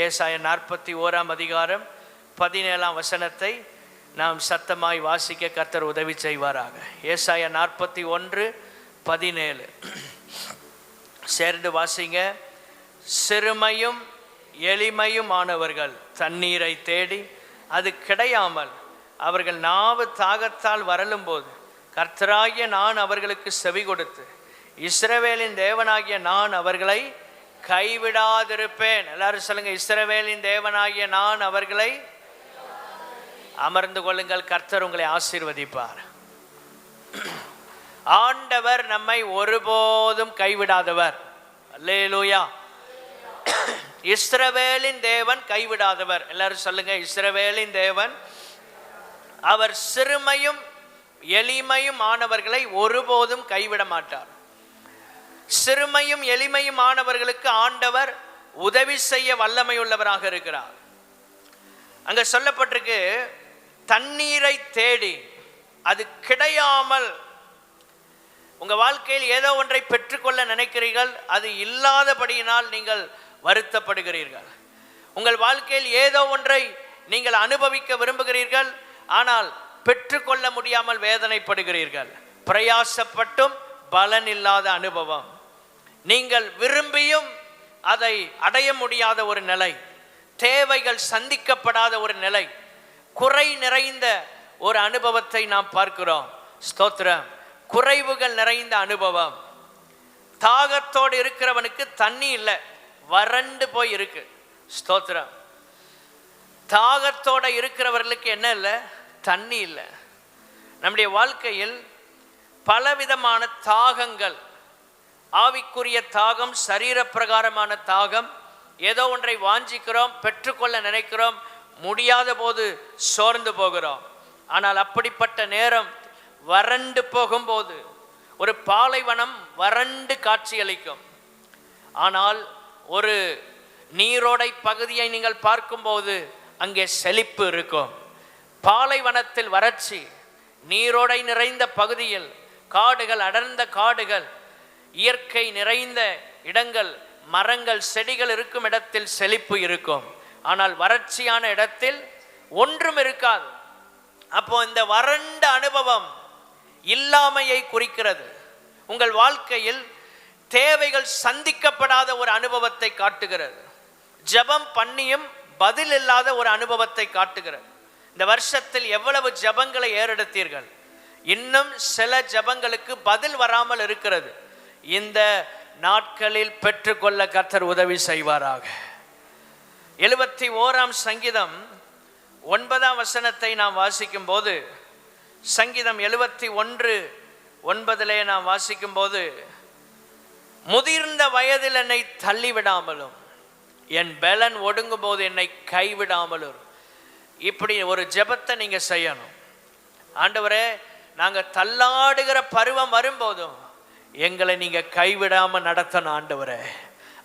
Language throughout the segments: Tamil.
ஏசாயா 41 அதிகாரம் 17 வசனத்தை நாம் சத்தமாய் வாசிக்க கர்த்தர் உதவி செய்வாராக. ஏசாயா 41:17 சேர்ந்து வாசிங்க. சிறுமையும் எளிமையும் ஆனவர்கள் தண்ணீரை தேடி அது கிடையாமல் அவர்கள் நாவு தாகத்தால் வரலும் போது கர்த்தராகிய நான் அவர்களுக்கு செவி கொடுத்து இஸ்ரவேலின் தேவனாகிய நான் அவர்களை கைவிடாதிருப்பேன். எல்லாரும் சொல்லுங்க, இஸ்ரவேலின் தேவனாகிய நான் அவர்களை. அமர்ந்து கொள்ளுங்கள், கர்த்தர் உங்களை ஆசீர்வதிப்பார். ஆண்டவர் நம்மை ஒருபோதும் கைவிடாதவர். அல்லேலூயா. இஸ்ரவேலின் தேவன் கைவிடாதவர். எல்லாரும் சொல்லுங்க, இஸ்ரவேலின் தேவன். அவர் சிறுமையும் எளிமையும் ஆனவர்களை ஒருபோதும் கைவிட மாட்டார். சிறுமையும் எளிமையும் ஆனவர்களுக்கு ஆண்டவர் உதவி செய்ய வல்லமை உள்ளவராக இருக்கிறார். அங்க சொல்லப்பட்டிருக்கு, தண்ணீரை தேடி அது கிடையாமல். உங்க வாழ்க்கையில் ஏதோ ஒன்றை பெற்றுக்கொள்ள நினைக்கிறீர்கள், அது இல்லாதபடியினால் நீங்கள் வருத்தப்படுகிறீர்கள். உங்கள் வாழ்க்கையில் ஏதோ ஒன்றை நீங்கள் அனுபவிக்க விரும்புகிறீர்கள், ஆனால் பெற்றுக்கொள்ள முடியாமல் வேதனைப்படுகிறீர்கள். பிரயாசப்பட்டும் பலன் இல்லாத அனுபவம். நீங்கள் விரும்பியும் அதை அடைய முடியாத ஒரு நிலை, தேவைகள் சந்திக்கப்படாத ஒரு நிலை, குறை நிறைந்த ஒரு அனுபவத்தை நாம் பார்க்கிறோம். ஸ்தோத்திரம். குறைவுகள் நிறைந்த அனுபவம். தாகத்தோடு இருக்கிறவனுக்கு தண்ணி இல்லை, வறண்டு போய் இருக்கு. ஸ்தோத்திரம். தாகத்தோட இருக்கிறவர்களுக்கு என்ன இல்லை? தண்ணி இல்லை. நம்முடைய வாழ்க்கையில் பலவிதமான தாகங்கள், ஆவிக்குரிய தாகம், சரீர பிரகாரமான தாகம். ஏதோ ஒன்றை வாஞ்சிக்கிறோம், பெற்றுக்கொள்ள நினைக்கிறோம், முடியாத போது சோர்ந்து போகிறோம். ஆனால் அப்படிப்பட்ட நேரம் வறண்டு போகும்போது, ஒரு பாலைவனம் வறண்டு காட்சியளிக்கும். ஆனால் ஒரு நீரோடை பகுதியை நீங்கள் பார்க்கும்போது அங்கே செழிப்பு இருக்கும். பாலைவனத்தில் வறட்சி, நீரோடை நிறைந்த பகுதியில் காடுகள், அடர்ந்த காடுகள், இயற்கை நிறைந்த இடங்கள், மரங்கள், செடிகள் இருக்கும் இடத்தில் செழிப்பு இருக்கும். ஆனால் வறட்சியான இடத்தில் ஒன்றும் இருக்காது. அப்போ இந்த வறண்ட அனுபவம் இல்லாமையை குறிக்கிறது. உங்கள் வாழ்க்கையில் தேவைகள் சந்திக்கப்படாத ஒரு அனுபவத்தை காட்டுகிறது. ஜெபம் பண்ணியும் பதில் இல்லாத ஒரு அனுபவத்தை காட்டுகிறது. இந்த வருஷத்தில் எவ்வளவு ஜெபங்களை ஏறெடுத்தீர்கள்? இன்னும் சில ஜெபங்களுக்கு பதில் வராமல் இருக்கிறது. இந்த நாட்களில் பெற்றுக்கொள்ள கர்த்தர் உதவி செய்வாராக. 71 சங்கீதம் 9 வசனத்தை நாம் வாசிக்கும் போது, சங்கீதம் 71:9 நாம் வாசிக்கும் போது, முதிர்ந்த வயதில் என்னை தள்ளிவிடாமலும் என் பலன் ஒடுங்கும் போது என்னை கைவிடாமலும். இப்படி ஒரு ஜெபத்தை நீங்க செய்யணும். ஆண்டவரே, நாங்க தள்ளாடுகிற பருவம் வரும்போதும் எங்களை நீங்க கைவிடாம நடத்தணும் ஆண்டவரே.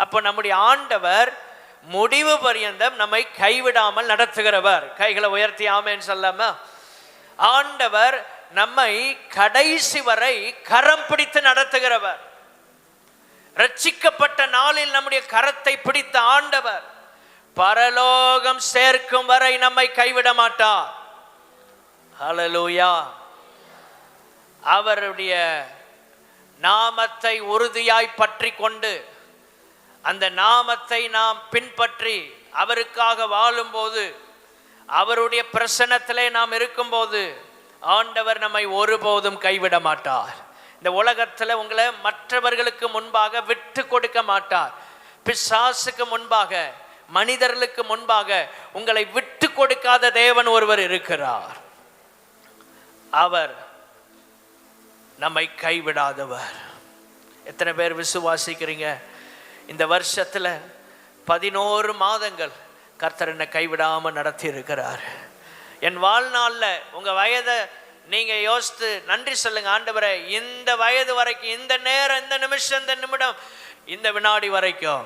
அப்போ நம்முடைய ஆண்டவர் முடிவு பரியந்தம் நம்மை கைவிடாமல் நடத்துகிறவர். கைகளை உயர்த்தி ஆமென் சொல்லாமா? ஆண்டவர் நம்மை கடைசி வரை கரம் பிடித்து நடத்துகிறவர். ரட்சிக்கப்பட்ட நாளில் நம்முடைய கரத்தை பிடித்த ஆண்டவர் பரலோகம் சேர்க்கும் வரை நம்மை கைவிட மாட்டார். ஹல்லேலூயா. அவருடைய நாமத்தை உறுதியாய் பற்றி கொண்டு, அந்த நாமத்தை நாம் பின்பற்றி அவருக்காக வாழும்போது, அவருடைய பிரசன்னத்திலே நாம் இருக்கும்போது, ஆண்டவர் நம்மை ஒருபோதும் கைவிட மாட்டார். இந்த உலகத்தில் உங்களை மற்றவர்களுக்கு முன்பாக விட்டு கொடுக்க மாட்டார். பிசாசுக்கு முன்பாக, மனிதர்களுக்கு முன்பாக உங்களை விட்டு கொடுக்காத தேவன் ஒருவர் இருக்கிறார். அவர் நம்மை கைவிடாதவர். எத்தனை பேர் விசுவாசிக்கிறீங்க? இந்த வருஷத்துல 11 மாதங்கள் கர்த்தர் என்னை கைவிடாம நடத்தி இருக்கிறார். என் வாழ்நாள்ல உங்க வயதை நீங்க யோசித்து நன்றி சொல்லுங்க. ஆண்டவரே, இந்த வயது வரைக்கும், இந்த நேரம், இந்த நிமிஷம், இந்த நிமிடம், இந்த வினாடி வரைக்கும்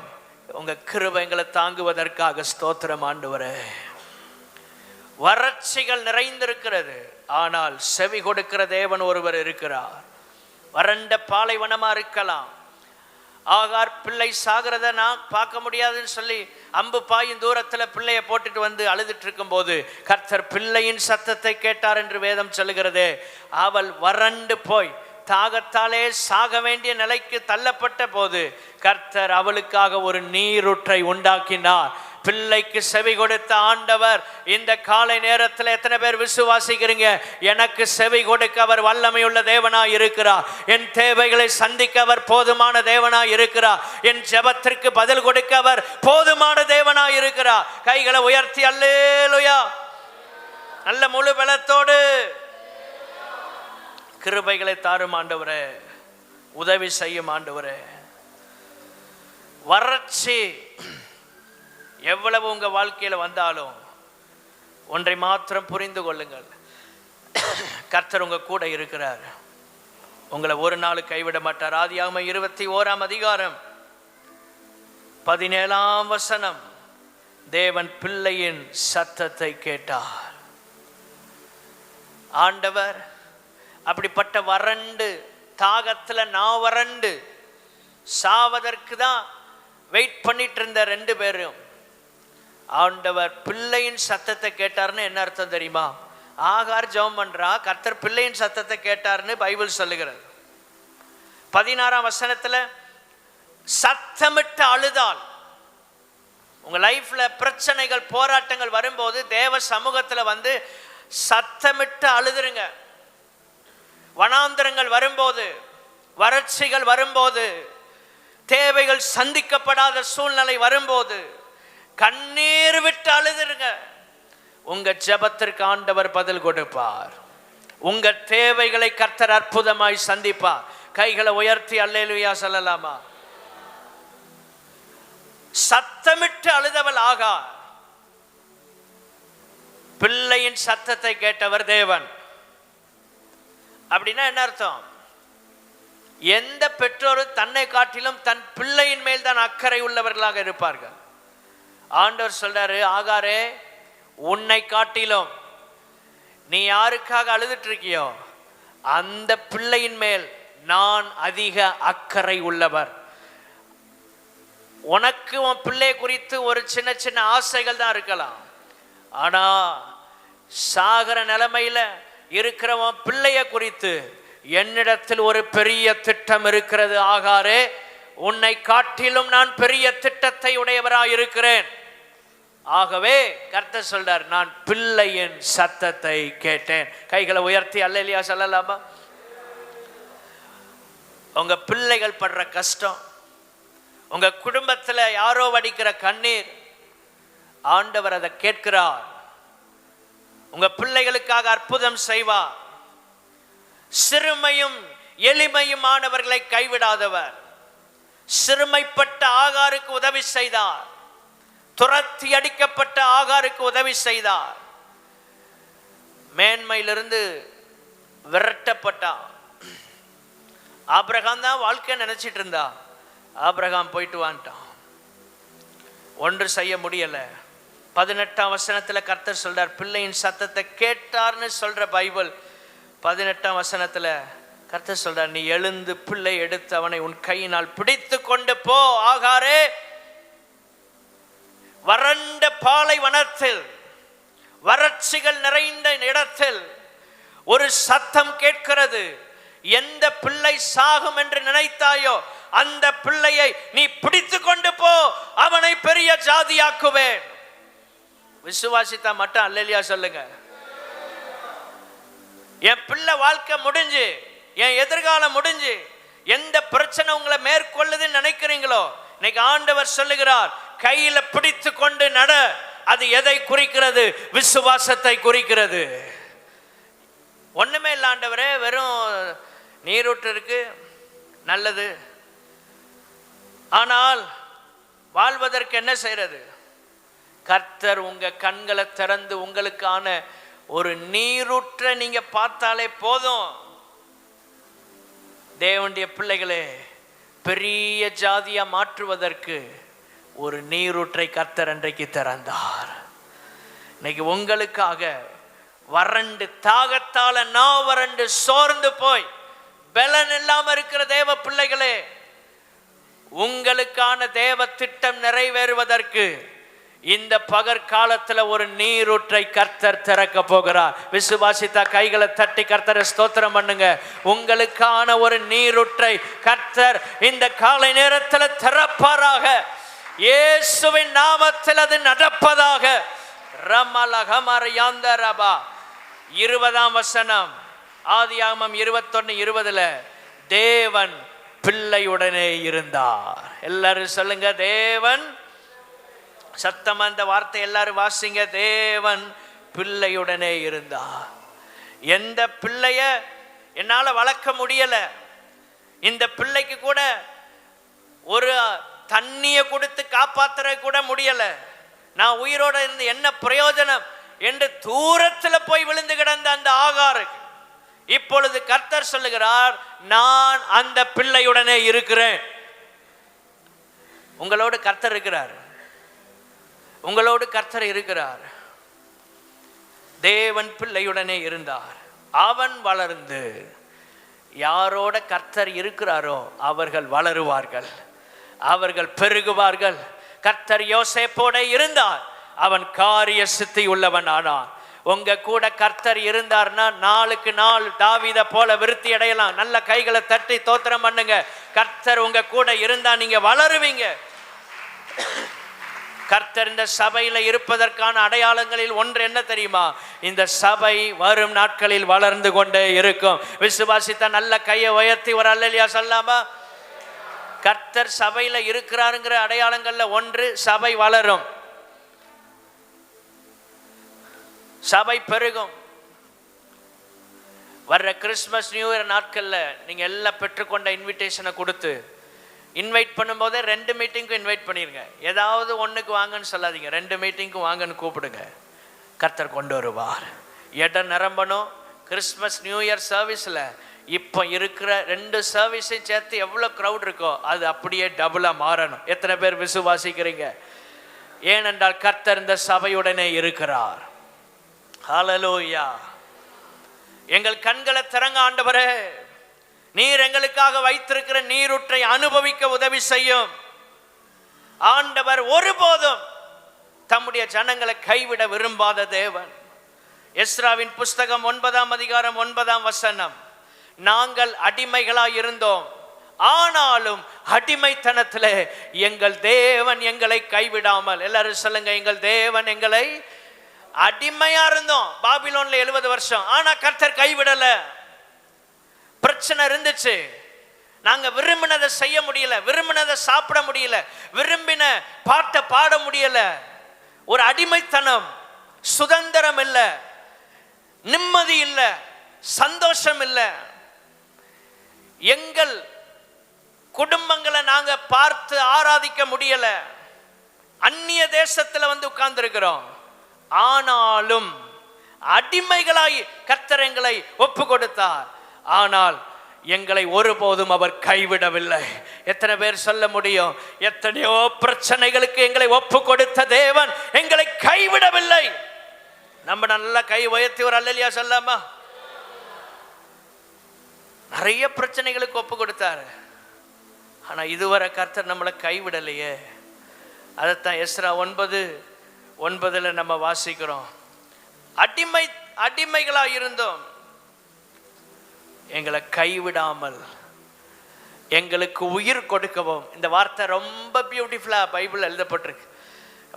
உங்க கிருபை எங்களை தாங்குவதற்காக ஸ்தோத்திரம் ஆண்டவரே. வறட்சிகள் நிறைந்திருக்கிறது, ஆனால் செவி கொடுக்கிற தேவன் ஒருவர் இருக்கிறார். வறண்ட பாலைவனமா இருக்கலாம். ஆகார் பிள்ளை சாகிறத நான் பார்க்க முடியாதுன்னு சொல்லி அம்பு பாயும் தூரத்தில் பிள்ளையை போட்டுட்டு வந்து அழுதுட்டு இருக்கும் போது கர்த்தர் பிள்ளையின் சத்தத்தை கேட்டார் என்று வேதம் சொல்லுகிறது. அவள் வறண்டு போய் தாகத்தாலே சாக வேண்டிய நிலைக்கு தள்ளப்பட்ட போது கர்த்தர் அவளுக்காக ஒரு நீரூற்றை உண்டாக்கினார். பிள்ளைக்கு செவி கொடுத்த ஆண்டவர் இந்த காலை நேரத்தில் எத்தனை பேர் விசுவாசிக்கிறீங்க? எனக்கு செவி கொடுக்க அவர் வல்லமையுள்ள தேவனாய் இருக்கிறார். என் தேவைகளை சந்திக்க அவர் போதுமான தேவனாய் இருக்கிறார். என் ஜெபத்திற்கு பதில் கொடுக்க அவர் போதுமான தேவனாய் இருக்கிறார். கைகளை உயர்த்தி அல்லேலூயா, நல்ல முழு பலத்தோடு கிருபைகளை தாரும் ஆண்டவரே, உதவி செய்யும் ஆண்டவரே. வறட்சி எவ்வளவு உங்க வாழ்க்கையில வந்தாலும் ஒன்றை மாத்திரம் புரிந்து கொள்ளுங்கள், கர்த்தர் உங்க கூட இருக்கிறார். உங்களை ஒரு நாள் கைவிட மாட்டார். ஆதியாகமம் 21ஆம் அதிகாரம் 17ஆம் வசனம், தேவன் பிள்ளையின் சத்தத்தை கேட்டார். ஆண்டவர் அப்படிப்பட்ட வறண்டு தாகத்துல நான் வறண்டு சாவதற்கு தான் வெயிட் பண்ணிட்டு இருந்த 2 பேரும் ஆண்டவர் பிள்ளையின் சத்தத்தை கேட்டார்னு என்ன அர்த்தம் தெரியுமா? ஆகார் ஜெபம் பண்றா, கர்த்தர் பிள்ளையின் சத்தத்தை கேட்டார்னு பைபிள் சொல்லுகிறது. 16ஆம் வசனத்துல சத்தமிட்டு அழுதாள். உங்க லைஃப்ல பிரச்சனைகள் போராட்டங்கள் வரும்போது தேவ சமூகத்துல வந்து சத்தமிட்டு அழுதுருங்க. வனாந்தரங்கள் வரும்போது, வறட்சிகள் வரும்போது, தேவைகள் சந்திக்கப்படாத சூழ்நிலை வரும்போது கண்ணீர் விட்டு அழுதுருங்க. உங்க ஜெபத்திற்கு ஆண்டவர் பதில் கொடுப்பார். உங்க தேவைகளை கர்த்தர் அற்புதமாய் சந்திப்பார். கைகளை உயர்த்தி அல்லேலூயா சொல்லலாமா? சத்தமிட்டு அழுதவள் ஆகார். பிள்ளையின் சத்தத்தை கேட்டவர் தேவன். அப்படின்னா என்ன அர்த்தம்? எந்த பெற்றோரும் தன்னை காட்டிலும் தன் பிள்ளையின் மேல் தான் அக்கறை உள்ளவர்களாக இருப்பார்கள். ஆண்டவர் சொல்றாரு, ஆகாரே, உன்னை காட்டிலும் நீ யாருக்காக அழுதுட்டு இருக்கியோ அந்த பிள்ளையின் மேல் நான் அதிக அக்கறை உள்ளவர். உனக்கு உன் பிள்ளை குறித்து ஒரு சின்ன சின்ன ஆசைகள் தான் இருக்கலாம், ஆனா சாகர நிலைமையில இருக்கிறவன் பிள்ளைய குறித்து என்னிடத்தில் ஒரு பெரிய திட்டம் இருக்கிறது. ஆகாரே, உன்னை காட்டிலும் நான் பெரிய திட்டத்தை உடையவராய் இருக்கிறேன். ஆகவே கர்த்தர் சொல்றார், நான் பிள்ளையின் சத்தத்தை கேட்டேன். கைகளை உயர்த்தி அல்லேலூயா சொல்லலாமா? உங்க பிள்ளைகள் படுற கஷ்டம், உங்க குடும்பத்துல யாரோ வடிக்கிற கண்ணீர், ஆண்டவர் அதை கேட்கிறார். உங்க பிள்ளைகளுக்காக அற்புதம் செய்வார். சிறுமையும் எளிமையுமானவர்களை கைவிடாதவர். சிறுமைப்பட்ட ஆகாருக்கு உதவி செய்தார். துரத்தி அடிக்கப்பட்ட ஆகாருக்கு உதவி செய்தார். மேன்மையிலிருந்து விரட்டப்பட்டான். ஆபிரகாம் தான் வாழ்க்கை நினைச்சிட்டு இருந்தா. ஆபிரகாம் போயிட்டு வான்ட்டான், ஒன்று செய்ய முடியல. 18ஆம் வசனத்துல கர்த்தர் சொல்றார், பிள்ளையின் சத்தத்தை கேட்டார்னு சொல்ற பைபிள் 18ஆம் வசனத்துல கர்த்தர் சொல்றார், நீ எழுந்து பிள்ளை எடுத்து அவனை உன் கையினால் பிடித்து கொண்டு போ. ஆகாரே, வறண்ட பாலைவனத்தில், வறட்சிகள் நிறைந்த இடத்தில் ஒரு சத்தம் கேட்கிறது. எந்த பிள்ளை சாகும் என்று நினைத்தாயோ அந்த பிள்ளையை நீ பிடித்து கொண்டு போ, அவனை பெரிய ஜாதியாக்குவேன். விசுவாசித்தா மட்டும் அல்லேலூயா சொல்லுங்க. என் பிள்ளை வாழ்க்கை முடிஞ்சு, என் எதிர்காலம் முடிஞ்சு, எந்த பிரச்சனை உங்களை மேற்கொள்ளுதுன்னு நினைக்கிறீங்களோ, இன்னைக்கு ஆண்டவர் சொல்லுகிறார், கையில பிடித்து கொண்டு நட. அது எதை குறிக்கிறது? விசுவாசத்தை குறிக்கிறது. ஒண்ணுமே இல்லை ஆண்டவரே, வெறும் நீரூற்று இருக்கு, நல்லது, ஆனால் வாழ்வதற்கு என்ன செய்யறது? கர்த்தர் உங்க கண்களை திறந்து உங்களுக்கான ஒரு நீரூற்றை நீங்க பார்த்தாலே போதும். தேவனுடைய பிள்ளைகளே, பெரிய ஜாதியா மாற்றுவதற்கு ஒரு நீரூற்றை கர்த்தர் அன்றைக்கு திறந்தார். இன்னைக்கு உங்களுக்காக வறண்டு தாகத்தால நான் வறண்டு சோர்ந்து போய் பலன் இல்லாம இருக்கிற தேவ பிள்ளைகளே, உங்களுக்கான தேவ திட்டம் நிறைவேறுவதற்கு இந்த பகற்காலத்துல ஒரு நீரூற்றை கர்த்தர் திறக்க போகிறார். விசுவாசித்தா கைகளை தட்டி கர்த்தரை ஸ்தோத்திரம் பண்ணுங்க. உங்களுக்கான ஒரு நீரூற்றை கர்த்தர் இந்த காலை நேரத்தில் திறப்பாராக. இயேசுவின் நாமத்தில் அது நடப்பதாக. ரமலகமரயாந்தரபா 20ஆம் வசனம், ஆதியாகமம் 21:20 தேவன் பிள்ளையுடனே இருந்தார். எல்லாரும் சொல்லுங்க, தேவன். சத்தமா அந்த வார்த்தை எல்லாரும் வாசிங்க. தேவன் பிள்ளையுடனே இருந்தார். எந்த பிள்ளைய என்னால வளர்க்க முடியல, இந்த பிள்ளைக்கு கூட ஒரு தண்ணிய கொடுத்து காப்பாற்ற கூட முடியல, நான் உயிரோட இருந்து என்ன பிரயோஜனம் என்று தூரத்துல போய் விழுந்து கிடந்த அந்த ஆகாருக்கு இப்பொழுது கர்த்தர் சொல்லுகிறார், நான் அந்த பிள்ளையுடனே இருக்கிறேன். உங்களோடு கர்த்தர் இருக்கிறார், உங்களோடு கர்த்தர் இருக்கிறார். தேவன் பிள்ளையுடனே இருந்தார். அவன் வளர்ந்து, யாரோட கர்த்தர் இருக்கிறாரோ அவர்கள் வளருவார்கள், அவர்கள் பெருகுவார்கள். கர்த்தர் யோசேப்போட இருந்தார், அவன் காரிய சித்தி உள்ளவன் ஆனான். உங்க கூட கர்த்தர் இருந்தார்னா நாளுக்கு நாள் தாவீதை போல விருத்தி அடையலாம். நல்ல கைகளை தட்டி தோத்திரம் பண்ணுங்க. கர்த்தர் உங்க கூட இருந்தா நீங்க வளருவீங்க. கர்த்தர் இந்த சபையில இருப்பதற்கான அடையாளங்களில் ஒன்று என்ன தெரியுமா? இந்த சபை வரும் நாட்களில் வளர்ந்து கொண்டே இருக்கும். விசுவாசித்த நல்ல கையை உயர்த்தி ஒரு அல்லேலூயா சொல்லாமா? கர்த்தர் சபையில இருக்கிறாருங்கிற அடையாளங்கள்ல ஒன்று, சபை வளரும், சபை பெருகும். வர்ற கிறிஸ்மஸ் நியூ இயர் நாட்கள்ல நீங்க எல்லாம் பெற்றுக்கொண்ட இன்விடேஷனை கொடுத்து இன்வைட் பண்ணும்போதே 2 மீட்டிங்க்கும் இன்வைட் பண்ணிருங்க. ஏதாவது ஒன்றுக்கு வாங்கன்னு சொல்லாதீங்க, 2 மீட்டிங்க்கும் வாங்கன்னு கூப்பிடுங்க. கர்த்தர் கொண்டு வருவார். இடம் நிரம்பணும். கிறிஸ்மஸ் நியூ இயர் சர்வீஸில் இப்போ இருக்கிற 2 சர்வீஸையும் சேர்த்து எவ்வளோ க்ரௌட் இருக்கோ அது அப்படியே டபுளாக மாறணும். எத்தனை பேர் விசுவாசிக்கிறீங்க? ஏனென்றால் கர்த்தர் இந்த சபையுடனே இருக்கிறார். ஹல்லேலூயா. எங்கள் கண்களை திறங்க ஆண்டவரே, நீர் எங்களுக்காக வைத்திருக்கிற நீரூற்றை அனுபவிக்க உதவி செய்யும். ஆண்டவர் ஒருபோதும் தம்முடைய ஜனங்களை கைவிட விரும்பாத தேவன். எஸ்ராவின் புஸ்தகம் 9ஆம் அதிகாரம் 9ஆம் வசனம், நாங்கள் அடிமைகளாய் இருந்தோம், ஆனாலும் அடிமைத்தனத்திலே எங்கள் தேவன் எங்களை கைவிடாமல். எல்லாரும் சொல்லுங்க, எங்கள் தேவன் எங்களை, அடிமையா இருந்தோம் பாபிலோன்ல 70 வருஷம், ஆனா கர்த்தர் கைவிடல. பிரச்சனை இருந்துச்சு, நாங்க விரும்பினதை செய்ய முடியல, விரும்பினதை சாப்பிட முடியல, விரும்பின பாட்டை பாட முடியல. ஒரு அடிமைத்தனம், சுதந்திரம் இல்ல, நிம்மதி இல்ல, சந்தோஷம் இல்ல. எங்கள் குடும்பங்களை நாங்க பார்த்து ஆராதிக்க முடியல. அந்நிய தேசத்துல வந்து உட்கார்ந்து இருக்கிறோம். ஆனாலும் அடிமைகளாய் கர்த்தர் எங்களை ஒப்பு கொடுத்தார். ஆனால் எங்களை ஒருபோதும் அவர் கைவிடவில்லை. எத்தனை பேர் சொல்ல முடியும்? எத்தனையோ பிரச்சனைகளுக்கு எங்களை ஒப்பு கொடுத்த தேவன் எங்களை கைவிடவில்லை. நம்ம நல்லா கை உயர்த்தி ஒரு அல்லேலூயா சொல்லாமா? நிறைய பிரச்சனைகளுக்கு ஒப்பு கொடுத்தாரு, ஆனா இதுவரை கர்த்தர் நம்மளை கைவிடலையே. அதைத்தான் எஸ்ரா 9:9 நம்ம வாசிக்கிறோம். அடிமைகளா இருந்தோம், எங்களை கைவிடாமல் எங்களுக்கு உயிர் கொடுக்கவும். இந்த வார்த்தை ரொம்ப பியூட்டிஃபுல்லா பைபிள் எழுதப்பட்டிருக்கு.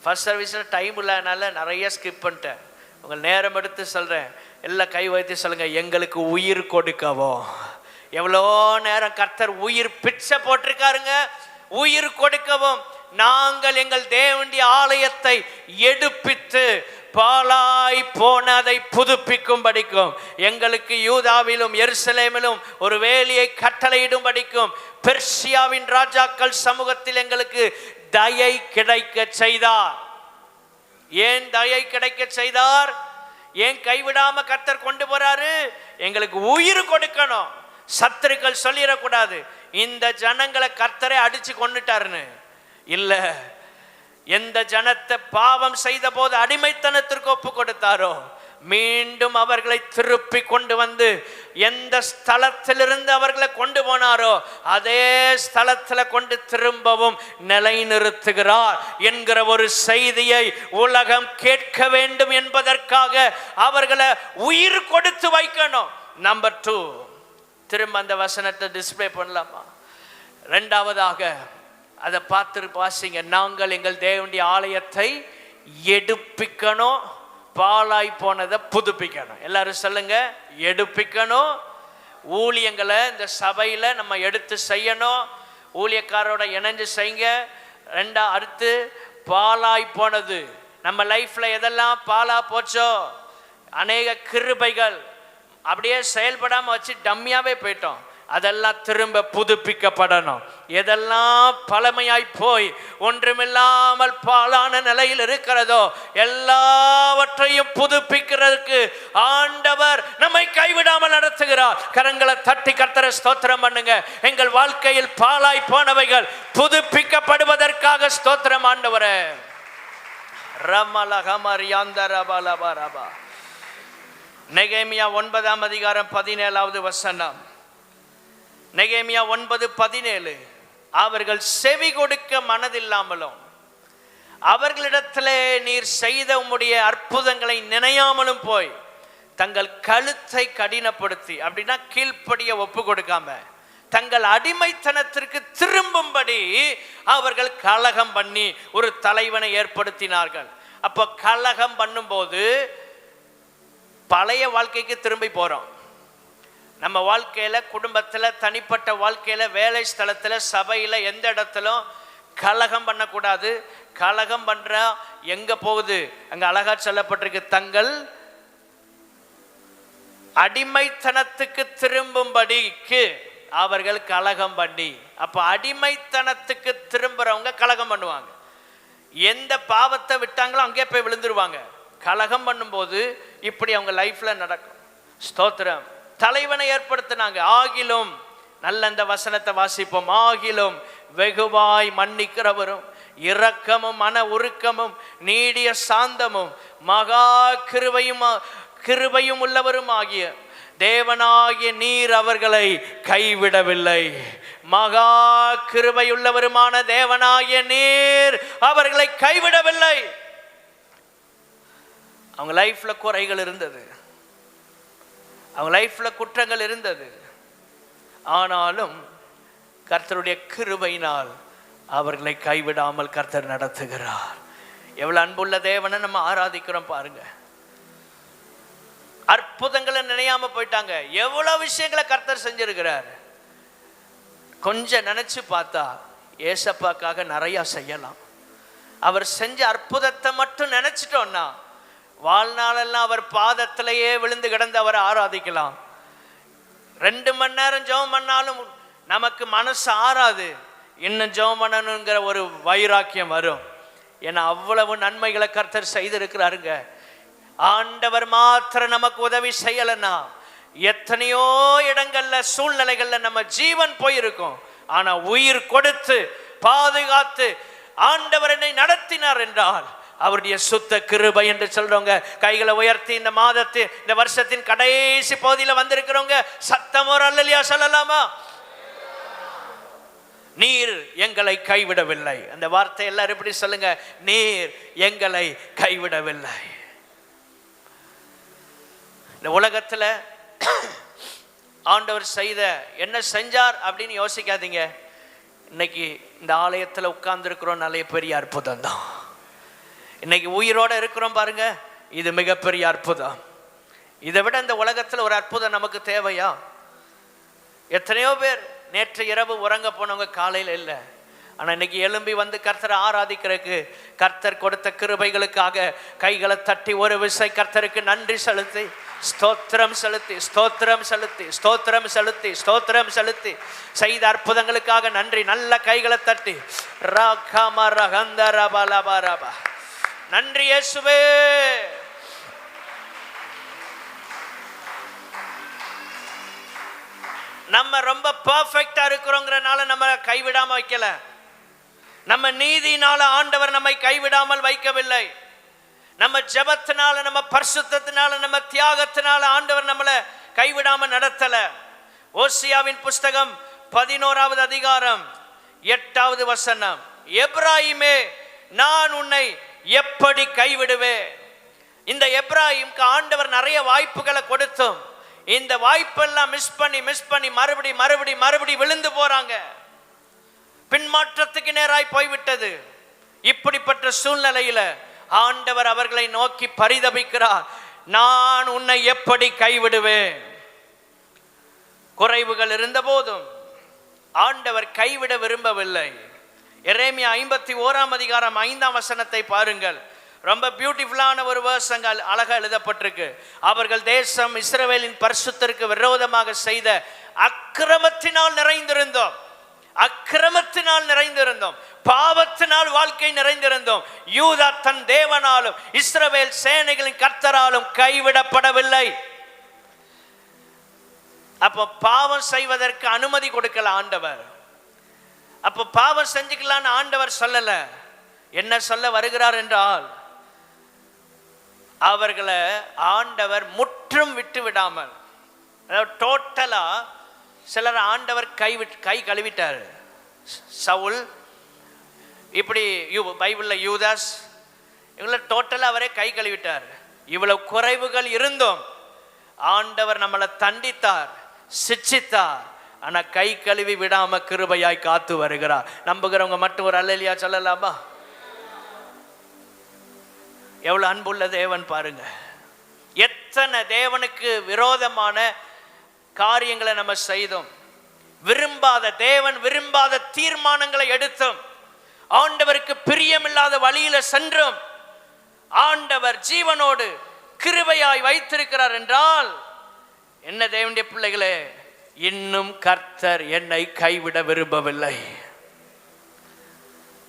ஃபர்ஸ்ட் சர்வீஸில் டைம் இல்லாதனால நிறைய ஸ்கிப் பண்ணிட்டேன். உங்கள் நேரம் எடுத்து சொல்றேன், எல்லாம் கை வைத்து சொல்லுங்க, எங்களுக்கு உயிர் கொடுக்கவும். எவ்வளோ நேரம் கர்த்தர் உயிர் பிச்சை போட்டிருக்காருங்க. உயிர் கொடுக்கவும் நாங்கள் எங்கள் தேவனுடைய ஆலயத்தை எடுப்பித்து பாழாய் போனதை புதுப்பிக்கும் படிக்கும், எங்களுக்கு யூதாவிலும் எருசலேமிலும் ஒரு வேலியை கட்டளையிடும் படிக்கும், பெர்சியாவின் ராஜாக்கள் சமூகத்தில் எங்களுக்கு தயை கிடைக்க செய்தார். ஏன் தயை கிடைக்க செய்தார்? ஏன் கைவிடாம கர்த்தர் கொண்டு போறாரு? எங்களுக்கு உயிர் கொடுக்கணும். சத்துருக்கள் சொல்லிடக்கூடாது இந்த ஜனங்களை கர்த்தரை அடிச்சு கொண்டுட்டாருன்னு. இல்ல, எந்த ஜனத்தை பாவம் செய்த போது அடிமைத்தனத்திற்கு ஒப்பு கொடுத்தாரோ மீண்டும் அவர்களை திருப்பி கொண்டு வந்து எந்த ஸ்தலத்திலிருந்து அவர்களை கொண்டு போனாரோ அதே ஸ்தலத்தில் கொண்டு திரும்பவும் நிலைநிறுத்துகிறார் என்கிற ஒரு செய்தியை உலகம் கேட்க வேண்டும் என்பதற்காக அவர்களை உயிர் கொடுத்து வைக்கணும். நம்பர் 2, திரும்ப அந்த வசனத்தை டிஸ்பிளே பண்ணலாமா? ரெண்டாவதாக அதை பார்த்து வாசிங்க. நாங்கள் எங்கள் தேவனுடைய ஆலயத்தை எடுப்பிக்கணும், பாழாய் போனதை புதுப்பிக்கணும். எல்லாரும் சொல்லுங்க, எடுப்பிக்கணும். ஊழியங்களை இந்த சபையில் நம்ம எடுத்து செய்யணும், ஊழியக்காரோட இணைஞ்சு செய்யுங்க. அடுத்து பாழாய் போனது, நம்ம லைஃப்ல எதெல்லாம் பாழா போச்சோ, அநேக கிருபைகள் அப்படியே செயல்படாம வச்சு டம்மியாவே போயிட்டோம், அதெல்லாம் திரும்ப புதுப்பிக்கப்படணும். எதெல்லாம் பழமையாய் போய் ஒன்றுமில்லாமல் பாழான நிலையில் இருக்கிறதோ எல்லாவற்றையும் புதுப்பிக்கிறதுக்கு ஆண்டவர் நம்மை கைவிடாமல் நடத்துகிறார். கரங்களை தட்டி கர்த்தரை ஸ்தோத்திரம் பண்ணுங்க. எங்கள் வாழ்க்கையில் பாழாய் போனவைகள் புதுப்பிக்கப்படுவதற்காக ஸ்தோத்திரம் ஆண்டவரே. ரமலகமரியாந்தரபலபரபா. நெகேமியா 9ஆம் அதிகாரம் 17வது வசனம். நெகேமியா 9:17. அவர்கள் செவி கொடுக்க மனதில்லாமலும் அவர்களிடத்திலே நீர் செய்த உம்முடைய அற்புதங்களை நினையாமலும் போய் தங்கள் கழுத்தை கடினப்படுத்தி, அப்படின்னா கீழ்ப்படிய ஒப்பு கொடுக்காம தங்கள் அடிமைத்தனத்திற்கு திரும்பும்படி அவர்கள் கலகம் பண்ணி ஒரு தலைவனை ஏற்படுத்தினார்கள். அப்போ கலகம் பண்ணும்போது பழைய வாழ்க்கைக்கு திரும்பி போறோம். நம்ம வாழ்க்கையில, குடும்பத்துல, தனிப்பட்ட வாழ்க்கையில, வேலை ஸ்தலத்துல, சபையில, எந்த இடத்திலும் கலகம் பண்ணக்கூடாது. கலகம் பண்ற எங்க போகுது? அங்க அழகா சொல்லப்பட்டிருக்கு, தங்கள் அடிமைத்தனத்துக்கு திரும்பும்படிக்கு அவர்கள் கலகம் பண்ணி. அப்ப அடிமைத்தனத்துக்கு திரும்புறவங்க கலகம் பண்ணுவாங்க. எந்த பாவத்தை விட்டாங்களோ அங்கே போய் விழுந்துருவாங்க. கலகம் பண்ணும்போது இப்படி அவங்க லைஃப்ல நடக்கும். ஸ்தோத்திரம். தலைவனை ஏற்படுத்தினாங்க. ஆகிலும், நல்ல அந்த வசனத்தை வாசிப்போம். ஆகிலும் வெகுவாய் மன்னிக்கிறவரும் இரக்கமும் மன உருக்கமும் நீடிய சாந்தமும் மகா கிருபையும் உள்ளவரும் ஆகிய தேவனாகிய நீர் அவர்களை கைவிடவில்லை. மகா கிருபையுள்ளவருமான தேவனாகிய நீர் அவர்களை கைவிடவில்லை. அவங்க லைஃப்ல குறைகள் இருந்தது, அவங்க லைஃப்ல குற்றங்கள் இருந்தது. ஆனாலும் கர்த்தருடைய கிருபையினால் அவர்களை கைவிடாமல் கர்த்தர் நடத்துகிறார். எவ்வளவு அன்புள்ள தேவனை நம்ம ஆராதிக்கிறோம் பாருங்க. அற்புதங்களை நினையாம போயிட்டாங்க. எவ்வளவு விஷயங்களை கர்த்தர் செஞ்சிருக்கிறார். கொஞ்சம் நினைச்சு பார்த்தா ஏசப்பாக்காக நிறைய செய்யலாம். அவர் செஞ்ச அற்புதத்தை மட்டும் நினைச்சிட்டோம்னா வாழ்நாளெல்லாம் அவர் பாதத்திலேயே விழுந்து கிடந்து அவரை ஆராதிக்கலாம். 2 மணி நேரம் ஜெபம் பண்ணாலும் நமக்கு மனசு ஆறாது. இன்னும் ஜெபம் பண்ணணுங்கிற ஒரு வைராக்கியம் வரும். ஏன்னா அவ்வளவு நன்மைகளை கர்த்தர் செய்திருக்கிறாருங்க. ஆண்டவர் மாத்திரம் நமக்கு உதவி செய்யலைன்னா எத்தனையோ இடங்கள்ல, சூழ்நிலைகள்ல நம்ம ஜீவன் போயிருக்கும். ஆனா உயிர் கொடுத்து பாதுகாத்து ஆண்டவர் என்னை நடத்தினார் என்றால் அவருடைய சுத்த கிருபை என்று சொல்றவங்க கைகளை உயர்த்தி இந்த மாதத்து, இந்த வருஷத்தின் கடைசி பகுதியில வந்திருக்கிறவங்க சத்தம் ஒரு அல்லேலூயா சொல்லலாமா? நீர் எங்களை கைவிடவில்லை. அந்த வார்த்தை எல்லாரும் எப்படி சொல்லுங்க? நீர் எங்களை கைவிடவில்லை. இந்த உலகத்துல ஆண்டவர் செய்த என்ன செஞ்சார் அப்படின்னு யோசிக்காதீங்க. இன்னைக்கு இந்த ஆலயத்துல உட்கார்ந்து இருக்கிறோம், நல்ல பெரிய அற்புதம் தான். இன்னைக்கு உயிரோட இருக்கிறோம் பாருங்க, இது மிகப்பெரிய அற்புதம். இதை விட இந்த உலகத்துல ஒரு அற்புதம் நமக்கு தேவையா? எத்தனையோ பேர் நேற்று இரவு உறங்க போனவங்க காலையில் இல்லை. ஆனால் இன்னைக்கு எழும்பி வந்து கர்த்தரை ஆராதிக்கிறதுக்கு, கர்த்தர் கொடுத்த கிருபைகளுக்காக கைகளை தட்டி ஒரு விசை கர்த்தருக்கு நன்றி செலுத்தி ஸ்தோத்திரம் செலுத்தி ஸ்தோத்திரம் செலுத்தி ஸ்தோத்திரம் செலுத்தி ஸ்தோத்திரம் செலுத்தி செய்த அற்புதங்களுக்காக நன்றி. நல்ல கைகளை தட்டி நன்றி இயேசுவே. நம்ம ரொம்ப பெர்ஃபெக்ட்டா இருக்கிறோங்கிறனால நம்ம கைவிடாம வைக்கல. நம்ம நீதினால ஆண்டவர் நம்மை கைவிடாமல் வைக்கவில்லை. நம்ம ஜெபத்தினால, நம்ம பரிசுத்தத்தினால, நம்ம தியாகத்தினால ஆண்டவர் நம்மளை கைவிடாம நடத்தல. ஓசியாவின் புஸ்தகம் 11வது அதிகாரம் 8வது வசனம், எப்ராயிமே நான் உன்னை எப்படி கைவிடுவேன். இந்த எப்ராயிம்க்கு ஆண்டவர் நிறைய வாய்ப்புகளை கொடுத்தோம். இந்த வாய்ப்பெல்லாம் மிஸ் பண்ணி மறுபடி விழுந்து போறாங்க. பின்மாற்றத்துக்கு நேராய் போய்விட்டது. இப்படிப்பட்ட சூழ்நிலையில ஆண்டவர் அவர்களை நோக்கி பரிதபிக்கிறார். நான் உன்னை எப்படி கைவிடுவேன். குறைவுகள் இருந்த போதும் ஆண்டவர் கைவிட விரும்பவில்லை. எரேமியா 51ஆம் அதிகாரம் 5ஆம் வசனத்தை பாருங்கள். ரொம்ப பியூட்டிஃபுல்லான ஒரு வேர்ஸ் அங்க அழகா எழுதப்பட்டிருக்கு. அவர்கள் தேசம் இஸ்ரவேலின் பரிசுத்தருக்கு விரோதமாக செய்த அக்கிரமத்தினால் நிறைந்திருந்தோம், பாவத்தினால் வாழ்க்கை நிறைந்திருந்தோம். யூதா தன் தேவனாலும் இஸ்ரவேல் சேனைகளின் கர்த்தராலும் கைவிடப்படவில்லை. அப்போ பாவம் செய்வதற்கு அனுமதி கொடுக்கல ஆண்டவர். அப்போ பாவம் செஞ்சுக்கலான்னு ஆண்டவர் சொல்லல. என்ன சொல்ல வருகிறார் என்றால், அவர்களை ஆண்டவர் முற்றும் விட்டு விடாமல், அதாவது டோட்டலா சிலர் ஆண்டவர் கை கழுவிட்டார். சவுல், இப்படி பைபிள்ல யூதாஸ், இவங்களை டோட்டலா அவரே கை கழுவிட்டார். இவ்வளவு குறைவுகள் இருந்தும் ஆண்டவர் நம்மளை தண்டித்தார், சிட்சித்தார். ஆனா கை கழுவி விடாம கிருபையாய் காத்து வருகிறார். நம்புகிறவங்க மட்டும் ஒரு அல்லேலூயா சொல்லலாமா? எவ்வளவு அன்புள்ள தேவன் பாருங்க. எத்தனை தேவனுக்கு விரோதமான காரியங்களை நம்ம செய்தோம், தேவன் விரும்பாத தீர்மானங்களை எடுத்தோம், ஆண்டவருக்கு பிரியமில்லாத வழியில சென்றோம். ஆண்டவர் ஜீவனோடு கிருபையாய் வைத்திருக்கிறார் என்றால் என்ன தேவனுடைய பிள்ளைகளே, இன்னும் கர்த்தர் என்னை கைவிட விரும்பவில்லை.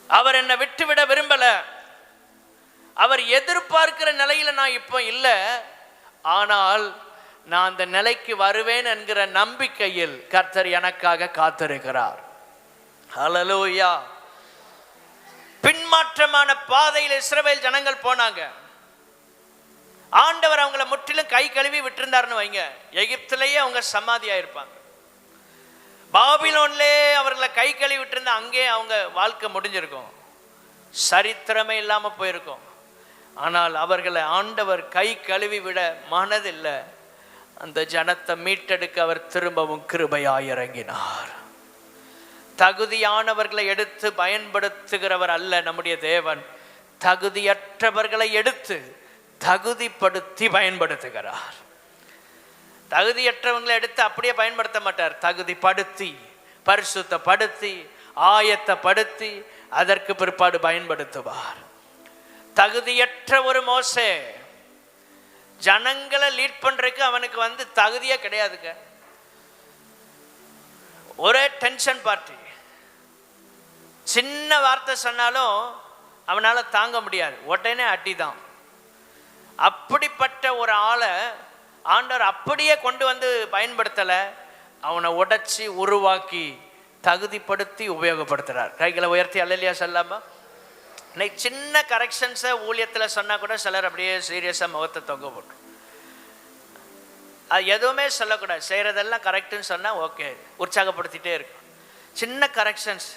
அவர் என்னை விட்டுவிட விரும்பல. அவர் எதிர்பார்க்கிற நிலையில நான் இப்போ இல்லை. ஆனால் நான் அந்த நிலைக்கு வருவேன் என்கிற நம்பிக்கையில் கர்த்தர் எனக்காக காத்திருக்கிறார். ஹல்லேலூயா. பின்மாற்றமான பாதையில் இஸ்ரவேல் ஜனங்கள் போனாங்க. ஆண்டவர் அவங்கள முற்றிலும் கை கழுவி விட்டிருந்தாருன்னு வைங்க, எகிப்திலேயே அவங்க சமாதியா இருப்பாங்க. பாபிலோன்லே அவர்களை கை கழுவி விட்டிருந்தா அங்கே அவங்க வாழ்க்கை முடிஞ்சிருக்கும், சரித்திரமே இல்லாம போயிருக்கும். ஆனால் அவர்களை ஆண்டவர் கை கழுவி விட மனதில்லை. அந்த ஜனத்தை மீட்டெடுக்க அவர் திரும்பவும் கிருபையாய் இறங்கினார். தகுதியானவர்களை எடுத்து பயன்படுத்துகிறவர் அல்ல நம்முடைய தேவன். தகுதியற்றவர்களை எடுத்து தகுதிப்படுத்தி பயன்படுத்துகிறார். தகுதியற்றவங்களை எடுத்து அப்படியே பயன்படுத்த மாட்டார். தகுதிப்படுத்தி, பரிசுத்தப்படுத்தி, ஆயத்தப்படுத்தி அதற்கு பிற்பாடு பயன்படுத்துவார். தகுதியற்ற ஒரு மோசே ஜனங்களை லீட் பண்றதுக்கு அவனுக்கு தகுதியே கிடையாதுங்க. ஒரே டென்ஷன் பார்ட்டி, சின்ன வார்த்தை சொன்னாலும் அவனால தாங்க முடியாது, உடனே அடிதான். அப்படிப்பட்ட ஒரு ஆளை ஆண்டவர் அப்படியே கொண்டு வந்து பயன்படுத்தல, அவனை உடைச்சி உருவாக்கி தகுதிப்படுத்தி உபயோகப்படுத்துறார். கைகளை உயர்த்தி அல்லேலூயா சொல்லாமா? இன்னைக்கு சின்ன கரெக்ஷன்ஸை ஊழியத்தில் சொன்னால் கூட சிலர் அப்படியே சீரியஸாக முகத்தை தொங்க போட்டு அது எதுவுமே சொல்லக்கூடாது. செய்கிறதெல்லாம் கரெக்டுன்னு சொன்னால் ஓகே, உற்சாகப்படுத்திகிட்டே இருக்கும். சின்ன கரெக்ஷன்ஸ்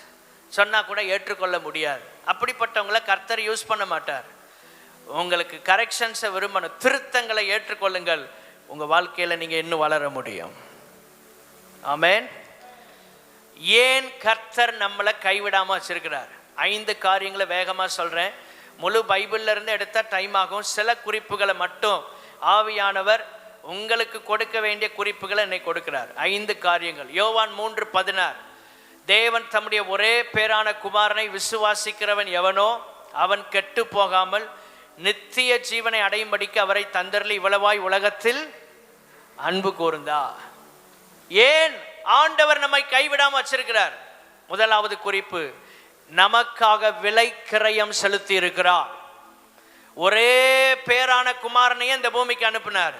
சொன்னால் கூட ஏற்றுக்கொள்ள முடியாது. அப்படிப்பட்டவங்களை கர்த்தர் யூஸ் பண்ண மாட்டார். உங்களுக்கு கரெக்ஷன்ஸை விரும்பணும், திருத்தங்களை ஏற்றுக்கொள்ளுங்கள். உங்கள் வாழ்க்கையில் நீங்கள் இன்னும் வளர முடியும். ஆமென். ஏன் கர்த்தர் நம்மளை கைவிடாமல் வச்சிருக்கிறார்? 5 காரியங்களை வேகமாக சொல்கிறேன். முழு பைபிள்ல இருந்து எடுத்தால் டைம் ஆகும். சில குறிப்புகளை மட்டும் ஆவியானவர் உங்களுக்கு கொடுக்க வேண்டிய குறிப்புகளை இன்னைக்கு கொடுக்கிறார். 5 காரியங்கள். யோவான் 3:16, தேவன் தம்முடைய ஒரே பேரான குமாரனை விசுவாசிக்கிறவன் எவனோ அவன் கெட்டு போகாமல் நித்திய ஜீவனை அடையும்படிக்கு அவரை தந்தருளி இவ்வளவாய் உலகத்தில் அன்பு கூர்ந்தார். ஏன் ஆண்டவர் நம்மை கைவிடாம வச்சிருக்கிறார்? முதலாவது குறிப்பு, நமக்காக விலை கிரயம் செலுத்தி இருக்கிறார். ஒரே பேரான குமாரனையே இந்த பூமிக்கு அனுப்பினார்.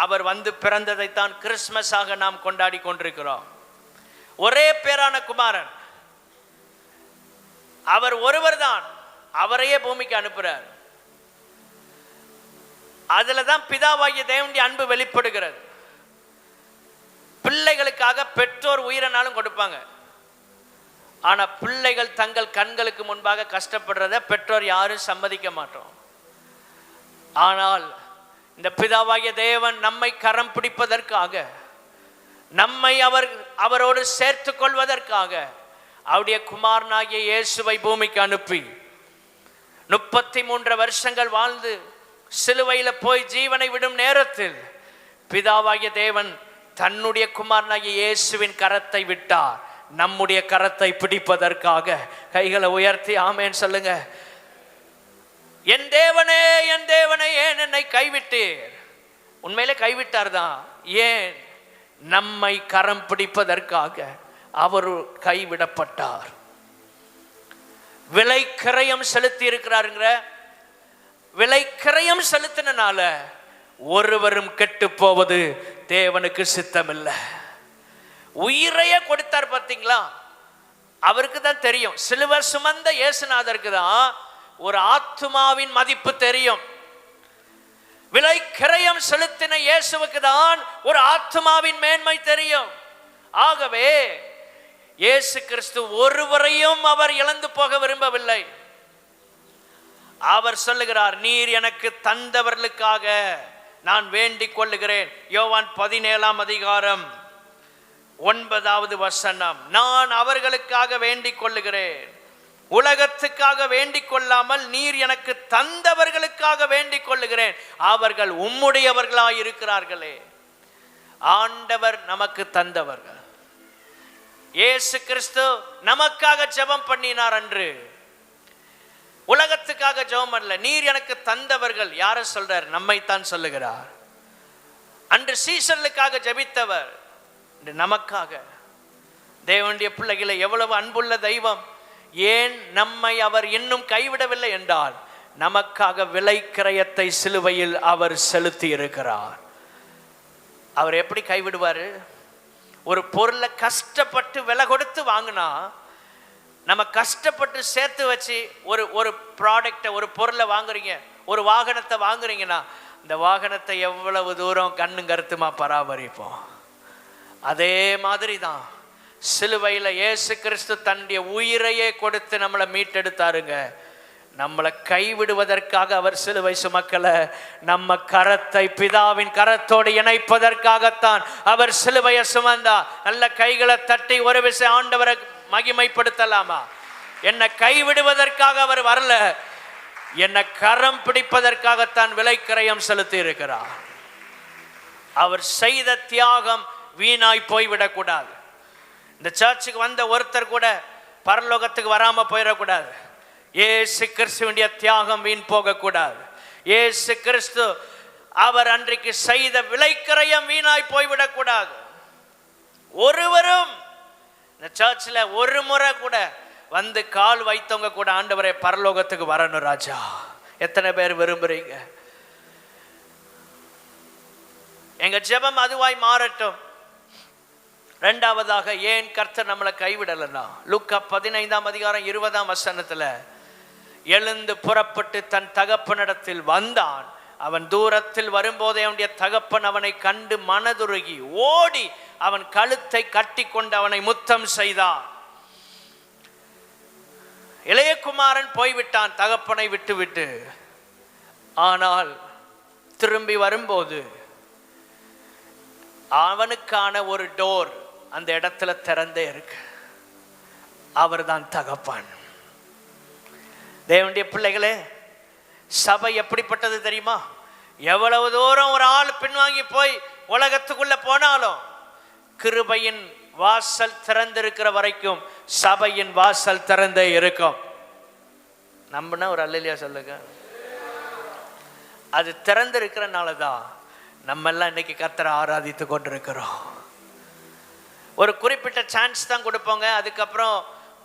அவர் வந்து பிறந்ததைத்தான் கிறிஸ்துமஸாக நாம் கொண்டாடி கொண்டிருக்கிறோம். ஒரே பேரான குமாரன், அவர் ஒருவர் தான், அவரையே பூமிக்கு அனுப்புறார். அதுல தான் பிதாவாகிய தேவனுடைய அன்பு வெளிப்படுகிறது. பிள்ளைகளுக்காக பெற்றோர் உயிரனாலும் கொடுப்பாங்க. ஆனா பிள்ளைகள் தங்கள் கண்களுக்கு முன்பாக கஷ்டப்படுறத பெற்றோர் யாரும் சம்மதிக்க மாட்டோம். ஆனால் இந்த பிதாவாகிய தேவன் நம்மை கரம் பிடிப்பதற்காக, நம்மை அவரோடு சேர்த்து கொள்வதற்காக அவருடைய குமாரனாகிய இயேசுவை பூமிக்கு அனுப்பி 33 வருஷங்கள் வாழ்ந்து சிலுவையில போய் ஜீவனை விடும் நேரத்தில் பிதாவாகிய தேவன் தன்னுடைய குமாரனாகிய இயேசுவின் கரத்தை விட்டார், நம்முடைய கரத்தை பிடிப்பதற்காக. கைகளை உயர்த்தி ஆமென் சொல்லுங்க. என் தேவனே, என் தேவனே, ஏன் என்னை கைவிட்டீர்? உண்மையிலே கைவிட்டார் தான். ஏன்? நம்மை கரம் பிடிப்பதற்காக அவர் கைவிடப்பட்டார். விலை கிரயம் செலுத்தி இருக்கிறாருங்கிற, விலை கிரயம் செலுத்தினால ஒருவரும் கெட்டு போவது தேவனுக்கு சித்தமில்லை. உயிரையே கொடுத்தார் பார்த்தீங்களா? அவருக்கு தான் தெரியும். சிலுவை சுமந்த இயேசுநாதருக்கு தான் ஒரு ஆத்துமாவின் மதிப்பு தெரியும். விலை கிரயம் செலுத்தின இயேசுவுக்கு தான் ஒரு ஆத்துமாவின் மேன்மை தெரியும். ஆகவே இயேசு கிறிஸ்து ஒருவரையும் அவர் இழந்து போக விரும்பவில்லை. அவர் சொல்லுகிறார், நீர் எனக்கு தந்தவர்களுக்காக நான் வேண்டிக் கொள்ளுகிறேன். யோவான் 17:9 நான் அவர்களுக்காக வேண்டிக் கொள்ளுகிறேன். உலகத்துக்காக வேண்டிக் கொள்ளாமல் நீர் எனக்கு தந்தவர்களுக்காக வேண்டிக் கொள்ளுகிறேன். அவர்கள் உம்முடையவர்களாய் இருக்கிறார்களே. ஆண்டவர் நமக்கு தந்தவர்கள். இயேசு கிறிஸ்து நமக்காக ஜெபம் பண்ணினார் அன்று. உலகத்துக்காக ஜெபம் பண்ணல. நீர் எனக்கு தந்தவர்கள் யார சொல்றார்? நம்மைத்தான் சொல்லுகிறார். அன்று சீசர்களுக்காக ஜெபித்தவர் நமக்காக. தேவனுடைய பிள்ளைகளை எவ்வளவு அன்புள்ள தெய்வம்! ஏன் நம்மை அவர் இன்னும் கைவிடவில்லை என்றால் நமக்காக விலை கிரயத்தை சிலுவையில் அவர் செலுத்தி இருக்கிறார். அவர் எப்படி கைவிடுவார்? ஒரு பொருளை கஷ்டப்பட்டு விலை கொடுத்து வாங்கினா, நம்ம கஷ்டப்பட்டு சேர்த்து வச்சு ஒரு ப்ராடக்டை, ஒரு பொருளை வாங்குறீங்க, ஒரு வாகனத்தை வாங்குறீங்கன்னா, இந்த வாகனத்தை எவ்வளவு தூரம் கண்ணும் கருத்துமா பராமரிப்போம். அதே மாதிரி தான் சிலுவையில் இயேசு கிறிஸ்து தன்னுடைய உயிரையே கொடுத்து நம்மளை மீட்டெடுத்தாருங்க. நம்மளை கைவிடுவதற்காக அவர் சிலுவை சுமக்கல. நம்ம கரத்தை பிதாவின் கரத்தோடு இணைப்பதற்காகத்தான் அவர் சிலுவையை சுமந்தார். நல்ல கைகளை தட்டி ஒரு விஷயம் ஆண்டவரை மகிமைப்படுத்தலாமா? என்னை கைவிடுவதற்காக அவர் வரல, என்னை கரம் பிடிப்பதற்காகத்தான் விலை கிரயம் செலுத்தி இருக்கிறார். அவர் செய்த தியாகம் வீணாய் போய்விடக்கூடாது. இந்த சர்ச்சுக்கு வந்த ஒருத்தர் கூட பரலோகத்துக்கு வராம போயிடக்கூடாது. இயேசு கிறிஸ்துவினுடைய தியாகம் வீண் போகக்கூடாது. இயேசு கிறிஸ்து அவர் அன்றைக்கு செய்த விலைக்கிரயம் வீணாய் போய்விடக்கூடாது. ஒருவரும் இந்த சர்ச்சில் ஒரு முறை கூட வந்து கால் வைத்தவங்க கூட ஆண்டவரே பரலோகத்துக்கு வரணும் ராஜா. எத்தனை பேர் விரும்புறீங்க? எங்க ஜெபம் அதுவாய் மாறட்டும். இரண்டாவதாக, ஏன் கர்த்தர் நம்மளை கைவிடலன்னா, லூக்கா 15:20 எழுந்து புறப்பட்டு தன் தகப்பனிடத்தில் வந்தான். அவன் தூரத்தில் வரும்போதே அவனுடைய தகப்பன் அவனை கண்டு மனதுருகி ஓடி அவன் கழுத்தை கட்டி கொண்டு அவனை முத்தம் செய்தான். இளையகுமாரன் போய்விட்டான் தகப்பனை விட்டு. ஆனால் திரும்பி வரும்போது அவனுக்கான ஒரு டோர் அந்த இடத்துல திறந்தே இருக்கு. அவர் தான் தகப்பன். தேவனுடைய பிள்ளைகளே, சபை எப்படிப்பட்டது தெரியுமா? எவ்வளவு தூரம் ஒரு ஆள் பின்வாங்கி போய் உலகத்துக்குள்ள போனாலும் கிருபையின் வாசல் திறந்திருக்கிற வரைக்கும் சபையின் வாசல் திறந்தே இருக்கும். நம்பினா ஒரு அல்லேலூயா சொல்லுங்க. அது திறந்திருக்கிறனால தான் நம்ம எல்லாம் இன்னைக்கு கர்த்தரை ஆராதித்து கொண்டிருக்கிறோம். ஒரு குறிப்பிட்ட சான்ஸ் தான் கொடுப்போங்க, அதுக்கப்புறம்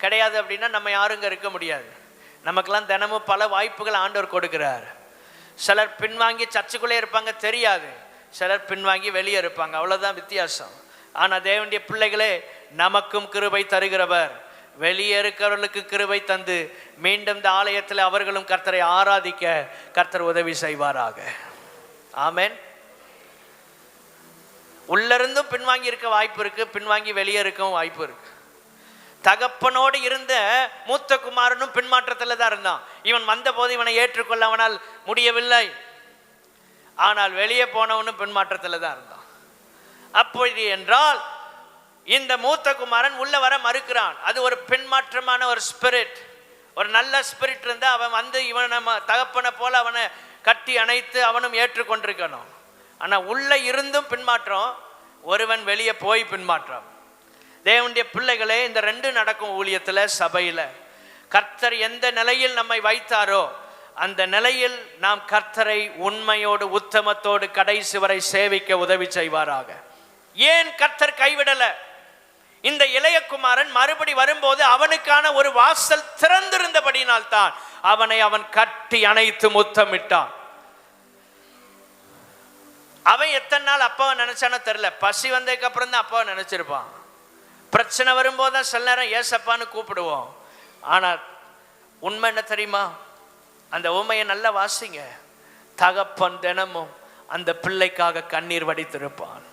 கிடையாது அப்படின்னா நம்ம யாருங்க இருக்க முடியாது. நமக்கெல்லாம் தினமும் பல வாய்ப்புகள் ஆண்டவர் கொடுக்கிறார். சிலர் பின்வாங்கி சர்ச்சுக்குள்ளே இருப்பாங்க, தெரியாது. சிலர் பின்வாங்கி வெளியே இருப்பாங்க, அவ்வளோதான் வித்தியாசம். ஆனால் தேவனுடைய பிள்ளைகளே, நமக்கும் கிருபை தருகிறவர். வெளியே இருக்கிறவர்களுக்கு கிருபை தந்து மீண்டும் இந்த ஆலயத்தில் அவர்களும் கர்த்தரை ஆராதிக்க கர்த்தர் உதவி செய்வாராக. ஆமென். உள்ள இருந்தும் பின்வாங்கி இருக்க வாய்ப்பு இருக்கு, பின்வாங்கி வெளியே இருக்கவும் வாய்ப்பு இருக்கு. தகப்பனோடு இருந்த மூத்த குமாரனும் பின்மாற்றத்தில் தான் இருந்தான். இவன் வந்த போது இவனை ஏற்றுக்கொள்ள அவனால் முடியவில்லை. ஆனால் வெளியே போனவனும் பின்மாற்றத்தில் தான் இருந்தான். அப்படி என்றால் இந்த மூத்த குமாரன் உள்ள வர மறுக்கிறான். அது ஒரு பின்மாற்றமான ஒரு ஸ்பிரிட். ஒரு நல்ல ஸ்பிரிட் இருந்தால் அவன் வந்து இவன் நம்ம தகப்பனை போல அவனை கட்டி அணைத்து அவனும் ஏற்றுக்கொண்டிருக்கணும். ஆனால் உள்ள இருந்தும் பின்மாற்றம், ஒருவன் வெளியே போய் பின்மாற்றம். தேவனுடைய பிள்ளைகளே, இந்த ரெண்டு நடக்கும் ஊழியத்தில், சபையில். கர்த்தர் எந்த நிலையில் நம்மை வைத்தாரோ அந்த நிலையில் நாம் கர்த்தரை உண்மையோடு உத்தமத்தோடு கடைசி வரை சேவிக்க உதவி செய்வாராக. ஏன் கர்த்தர் கைவிடல? இந்த இளைய குமாரன் மறுபடி வரும்போது அவனுக்கான ஒரு வாசல் திறந்திருந்தபடினால் தான் அவனை அவன் கட்டி அணைத்து முத்தமிட்டான். அவன் எத்தனை நாள் அப்பாவை நினைச்சானோ தெரியல. பசி வந்ததுக்கு அப்புறம் தான் அப்பாவை நினைச்சிருப்பான். பிரச்சனை வரும்போது தான் சில நேரம் ஏசப்பான்னு கூப்பிடுவோம். ஆனால் உண்மை என்ன தெரியுமா? அந்த உண்மையை நல்லா வாசிங்க. தகப்பன் தினமும் அந்த பிள்ளைக்காக கண்ணீர் வடித்திருப்பான்.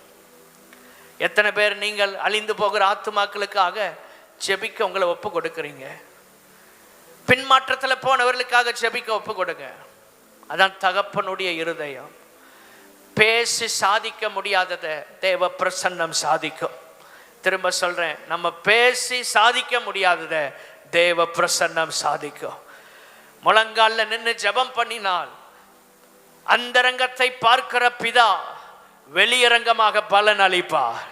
எத்தனை பேர் நீங்கள் அழிந்து போகிற ஆத்துமாக்களுக்காக ஜெபிக்க உங்களை ஒப்பு கொடுக்குறீங்க? பின்மாற்றத்தில் போனவர்களுக்காக ஜெபிக்க ஒப்பு கொடுங்க. அதான் தகப்பனுடைய இருதயம். பேசி சாதிக்க முடியாததை தேவ பிரசன்னம் சாதிக்கும். திரும்ப சொல்றேன், நம்ம பேசி சாதிக்க முடியாததை தேவ பிரசன்னம் சாதிக்கும். முழங்கால நின்று ஜெபம் பண்ணினால் அந்தரங்கத்தை பார்க்கிற பிதா வெளியரங்கமாக பலன் அளிப்பார்.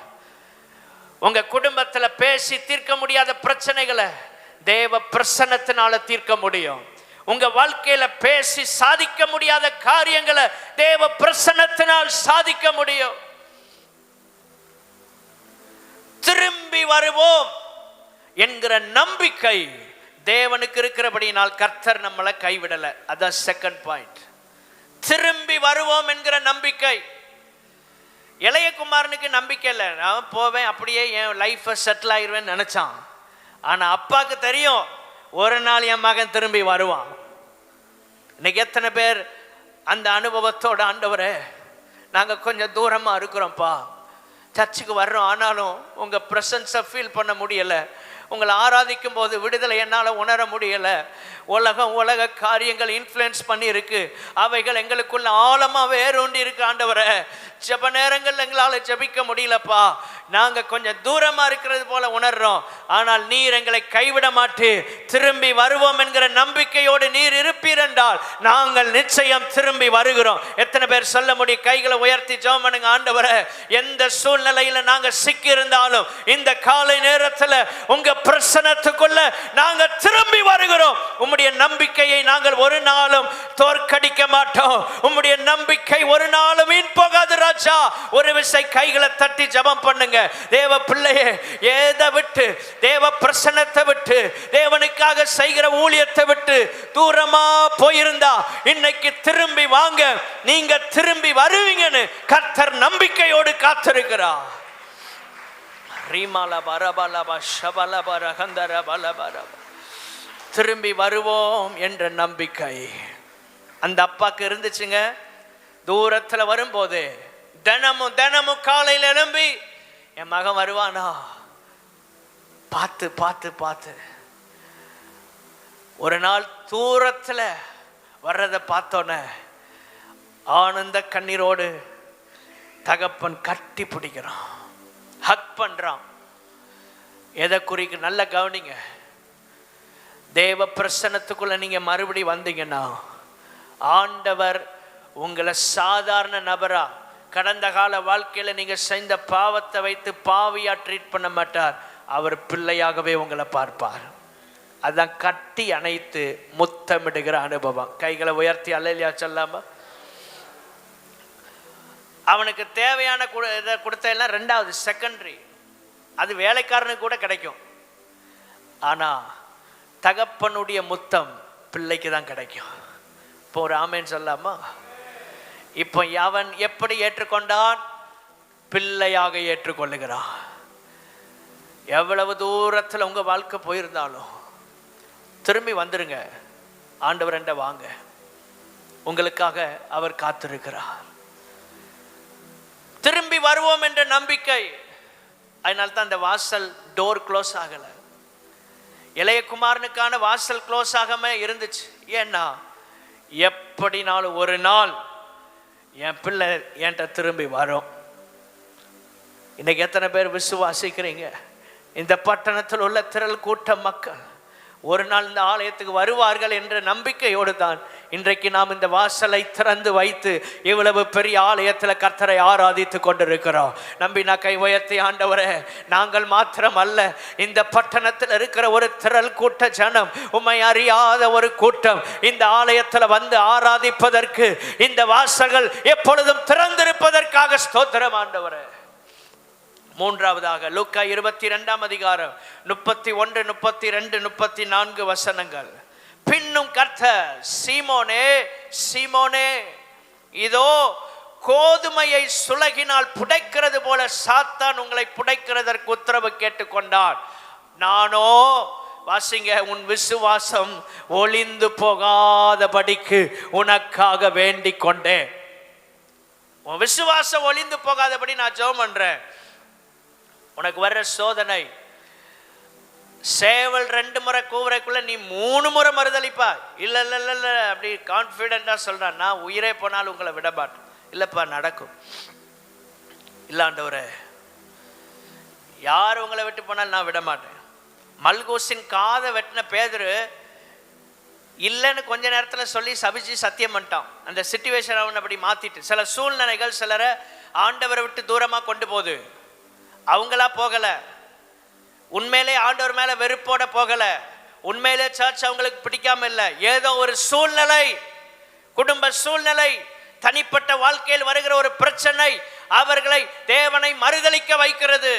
உங்க குடும்பத்துல பேசி தீர்க்க முடியாத பிரச்சனைகளை தேவ பிரசன்னத்தினால தீர்க்க முடியும். உங்க வாழ்க்கையில பேசி சாதிக்க முடியாத காரியங்களை தேவ பிரசன்னத்தினால் சாதிக்க முடியும். திரும்பி வருவோம் என்கிற நம்பிக்கை தேவனுக்கு இருக்கிறபடினால் கர்த்தர் நம்மளை கைவிடல. அதான் செகண்ட் பாயிண்ட். திரும்பி வருவோம் என்கிற நம்பிக்கை. இளைய குமாரனுக்கு நம்பிக்கை இல்லை. நான் போவேன், அப்படியே என் லைஃப்பை செட்டில் ஆயிடுவேன்னு நினைச்சான். ஆனா அப்பாவுக்கு தெரியும், ஒரு நாள் என் மகன் திரும்பி வருவான். இன்னைக்கு எத்தனை பேர் அந்த அனுபவத்தோட, ஆண்டவரே நாங்க கொஞ்சம் தூரமா இருக்கிறோம்ப்பா, சர்ச்சுக்கு வர்றோம், ஆனாலும் உங்க பிரசன்ஸை ஃபீல் பண்ண முடியல, உங்களை ஆராதிக்கும் போது விடுதலை என்னால் உணர முடியலை, உலக காரியங்கள் இன்ஃப்ளூயன்ஸ் பண்ணி இருக்கு, அவைகள் எங்களுக்குள்ள ஆழமாக வேரூண்டி இருக்கு. ஆண்டவரை ஜெப நேரங்கள் எங்களால் ஜெபிக்க முடியலப்பா, நாங்கள் கொஞ்சம் தூரமாக இருக்கிறது போல உணர்றோம், ஆனால் நீர் எங்களை கைவிட மாட்டு, திரும்பி வருவோம் என்கிற நம்பிக்கையோடு நீர் இருப்பீர் என்றால் நாங்கள் நிச்சயம் திரும்பி வருகிறோம். எத்தனை பேர் சொல்ல முடியும்? கைகளை உயர்த்தி ஜெபம் பண்ணுங்க. ஆண்டவரை எந்த சூழ்நிலையில் நாங்கள் சிக்கி இருந்தாலும் இந்த காலை நேரத்தில் உங்க பிரசன்னத்துக்குள்ள நாங்கள் திரும்பி வருகிறோம். உம்முடைய நம்பிக்கையை நாங்கள் ஒரு நாளும் தோற்கடிக்க மாட்டோம். உம்முடைய நம்பிக்கை ஒரு நாளும் வீண் போகாது ராஜா. ஒரு விசை கைகளை தட்டி ஜெபம் பண்ணுங்க. தேவ பிள்ளையே, ஏதை விட்டு, தேவ பிரசன்னத்தை விட்டு, தேவனுக்காக செய்கிற ஊழியத்தை விட்டு தூரமா போயிருந்தா இன்னைக்கு திரும்பி வாங்க, நீங்க திரும்பி வருவீங்கன்னு கர்த்தர் நம்பிக்கையோடு காத்திருக்கிறார். திரும்பி வருவோம் என்ற நம்பிக்கை அந்த அப்பாக்கு இருந்துச்சுங்க. தூரத்தில் வரும்போது தினமும் தினமும் காலையில் எழும்பி என் மகன் வருவானா பார்த்து பார்த்து பார்த்து, ஒரு நாள் தூரத்தில் வர்றதை பார்த்தோன்னே ஆனந்த கண்ணீரோடு தகப்பன் கட்டி பிடிக்கிறான், ஹக் பண்றான். எதை குறிக்கு நல்ல கவனிங்க. தேவ பிரசன்னத்துக்குள்ள நீங்க மறுபடி வந்தீங்கன்னா ஆண்டவர் உங்களை சாதாரண நபரா, கடந்த கால வாழ்க்கையில நீங்க செய்த பாவத்தை வைத்து பாவியா ட்ரீட் பண்ண மாட்டார். அவர் பிள்ளையாகவே உங்களை பார்ப்பார். அதான் கட்டி அணைத்து முத்தமிடுகிற அனுபவம். கைகளை உயர்த்தி அல்லேலூயா சொல்லாமா? அவனுக்கு தேவையான இதை கொடுத்தெல்லாம் ரெண்டாவது, செகண்டரி. அது வேலைக்காரனுக்கு கூட கிடைக்கும். ஆனா தகப்பனுடைய முத்தம் பிள்ளைக்கு தான் கிடைக்கும். இப்போ ஒரு ஆமேன் சொல்லாமா? இப்போ அவன் எப்படி ஏற்றுக்கொண்டான்? பிள்ளையாக ஏற்றுக்கொள்ளுகிறான். எவ்வளவு தூரத்தில் உங்க வாழ்க்கை போயிருந்தாலும் திரும்பி வந்துருங்க. ஆண்டவர் என்ற வாங்க, உங்களுக்காக அவர் காத்திருக்கிறார். திரும்பி வருவோம் என்ற நம்பிக்கை. அதனால்தான் அந்த வாசல் டோர் க்ளோஸ் ஆகலை. இளைய குமாரனுக்கான வாசல் க்ளோஸ் ஆகாம இருந்துச்சு. ஏன்னா எப்படினாலும் ஒரு நாள் என் பிள்ளை என்கிட்ட திரும்பி வரும். இன்னைக்கு எத்தனை பேர் விசுவாசிக்கிறீங்க? இந்த பட்டணத்தில் உள்ள திரள் கூட்ட மக்கள் ஒரு நாள் இந்த ஆலயத்துக்கு வருவார்கள் என்ற நம்பிக்கையோடு தான் இன்றைக்கு நாம் இந்த வாசலை திறந்து வைத்து இவ்வளவு பெரிய ஆலயத்தில் கர்த்தரை ஆராதித்து கொண்டிருக்கிறோம். நம்பினா கை உயர்த்தி, ஆண்டவரே, நாங்கள் மாத்திரம் அல்ல, இந்த பட்டணத்தில் இருக்கிற ஒரு திரள் கூட்ட ஜனம், உம்மை அறியாத ஒரு கூட்டம் இந்த ஆலயத்தில் வந்து ஆராதிப்பதற்கு இந்த வாசல்கள் எப்பொழுதும் திறந்திருப்பதற்காக ஸ்தோத்திரம் ஆண்டவரே. மூன்றாவதாக லூக்கா 22 அதிகாரம் 31, 32, 34 வசனங்கள். பின்னும் கர்த்தர், சீமோனே சீமோனே, இதோ கோதுமையை சுலகினால் புடைக்கிறது போல சாத்தான் உங்களை புடைக்கிறதற்கு உத்தரவு கேட்டுக்கொண்டான். நானோ, வாசிங்க, உன் விசுவாசம் ஒளிந்து போகாதபடிக்கு உனக்காக வேண்டிக் கொண்டேன். உன் விசுவாசம் ஒளிந்து போகாதபடி நான் ஜெபம் பண்றேன். உனக்கு வர்ற சோதனை, சேவல் 2 முறை கூவுறக்குள்ள நீ 3 முறை மறுதளிப்பா. இல்ல இல்ல இல்ல இல்ல அப்படி கான்ஃபிடென்ட்டா சொல்றான், நான் உயிரே போனாலும் உங்களை விட மாட்டேன். இல்லப்பா, நடக்கும். இல்லாண்டவரே, யார் உங்களை விட்டு போனாலும் நான் விட மாட்டேன். மல்கூசின் காதை வெட்டின பேதுரு இல்லைன்னு கொஞ்ச நேரத்தில் சொல்லி சபிச்சு சத்தியம் பண்ணிட்டான். அந்த சிச்சுவேஷன் அவன் அப்படி மாத்திட்டு, சில சூழ்நிலைகள் சிலரை ஆண்டவரை விட்டு தூரமாக கொண்டு போகுது. அவங்களா போகல, உண்மையிலே ஆண்டவர் மேல வெறுப்போட போகல, உண்மையிலே சர்ச் அவங்களுக்கு பிடிக்காம இல்லை. ஏதோ ஒரு சூழ்நிலை, குடும்ப சூழ்நிலை, தனிப்பட்ட வாழ்க்கையில் வருகிற ஒரு பிரச்சனை அவர்களை தேவனை மறுதலிக்க வைக்கிறது.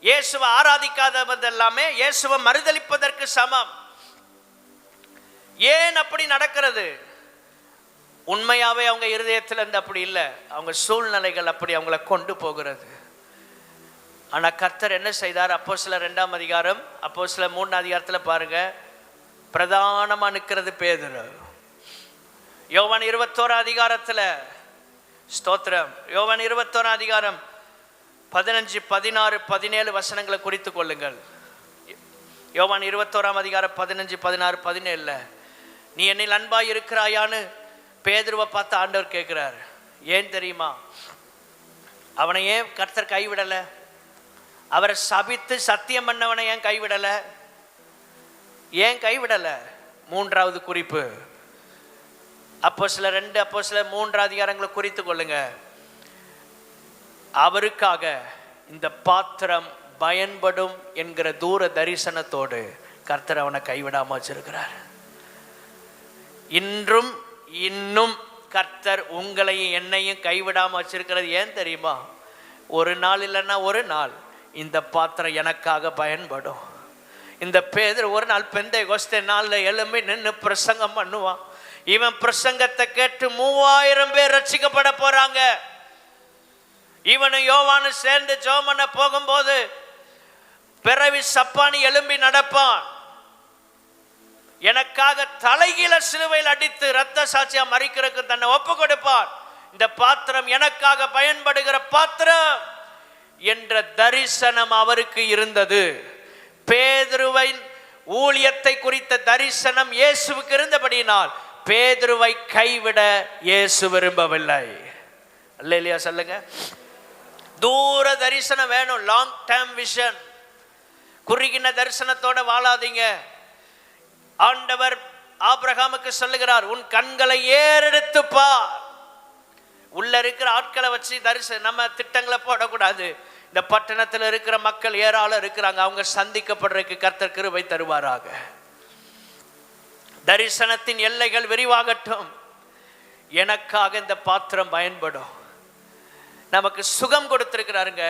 இயேசுவை ஆராதிக்காதது எல்லாமே இயேசுவை மறுதலிப்பதற்கு சமம். ஏன் அப்படி நடக்கிறது? உண்மையாவே அவங்க இருதயத்தில் இருந்து அப்படி இல்லை, அவங்க சூழ்நிலைகள் அப்படி அவங்கள கொண்டு போகிறது. ஆனால் கர்த்தர் என்ன செய்தார்? அப்போஸ்தலர் 2 அதிகாரம், அப்போஸ்தலர் 3 அதிகாரத்தில் பாருங்க, பிரதானமாக நிற்கிறது பேதுரு. யோவான் 21 அதிகாரத்தில், ஸ்தோத்திரம், யோவான் 21 அதிகாரம் 15, 16, 17 வசனங்களை குறித்து கொள்ளுங்கள். யோவான் 21 அதிகாரம் 15, 16, 17, நீ என்னில் அன்பாய் இருக்கிறாயான்னு பேதுருவை பார்த்து ஆண்டவர் கேட்கிறார். ஏன் தெரியுமா? அவனை ஏன் கர்த்தர் கைவிடலை? அவரை சபித்து சத்தியம் பண்ணவனை ஏன் கைவிடலை? ஏன் கைவிடலை? மூன்றாவது குறிப்பு, அப்போஸ்தலர் 2, அப்போஸ்தலர் 3 அதிகாரங்களை குறித்து கொள்ளுங்க. அவருக்காக இந்த பாத்திரம் பயன்படும் என்கிற தூர தரிசனத்தோடு கர்த்தர் அவனை கைவிடாம வச்சிருக்கிறார். இன்றும் இன்னும் கர்த்தர் உங்களையும் என்னையும் கைவிடாம வச்சிருக்கிறது ஏன் தெரியுமா? ஒரு நாள் இல்லைன்னா ஒரு நாள் இந்த பாத்திரம் எனக்காக பயன்படும். இந்த பேதுரு ஒரு நாள் பெந்தைகோஸ்தே நாளில் எழும்பி நின்று பிரசங்கம் பண்ணுவான். இவன் பிரசங்கத்தை கேட்டு 3000 பேர் ரட்சிக்கப்பட போறாங்க. இவனும் யோவானும் சேர்ந்து ஜெபம் பண்ண போகும்போது பிறவி சப்பானி எழும்பி நடப்பான். எனக்காக தலைகீழ சிலுவையில் அடித்து இரத்த சாட்சியா மரிக்கிறதுக்கு தன்னை ஒப்பு கொடுப்பான். இந்த பாத்திரம் எனக்காக பயன்படுகிற பாத்திரம் என்ற தரிசனம் அவருக்கு இருந்தது. பேதுருவின் ஊழியத்தை குறித்த தரிசனம் இயேசுவுக்கு இருந்தபடியினால் பேதுருவை கைவிட இயேசு விரும்பவில்லை. அல்லேலூயா சொல்லுங்க. தூர தரிசனம் வேணும், லாங் டேர்ம் விஷன். குறுகின தரிசனத்தோட வாழாதீங்க. ஆண்டவர் ஆபிரகாமுக்கு சொல்லுகிறார், உன் கண்களை ஏறெடுத்து பார். உள்ள இருக்கிற ஆட்களை வச்சு நம்ம திட்டங்களை போடக்கூடாது. இந்த பட்டணத்தில் இருக்கிற மக்கள் ஏராளம் இருக்கிறாங்க, அவங்க சந்திக்கப்படுறதுக்கு கர்த்தர் கிருபை தருவாராக. தரிசனத்தின் எல்லைகள் விரிவாகட்டும். எனக்காக இந்த பாத்திரம் பயன்படும். நமக்கு சுகம் கொடுத்திருக்கிறாருங்க.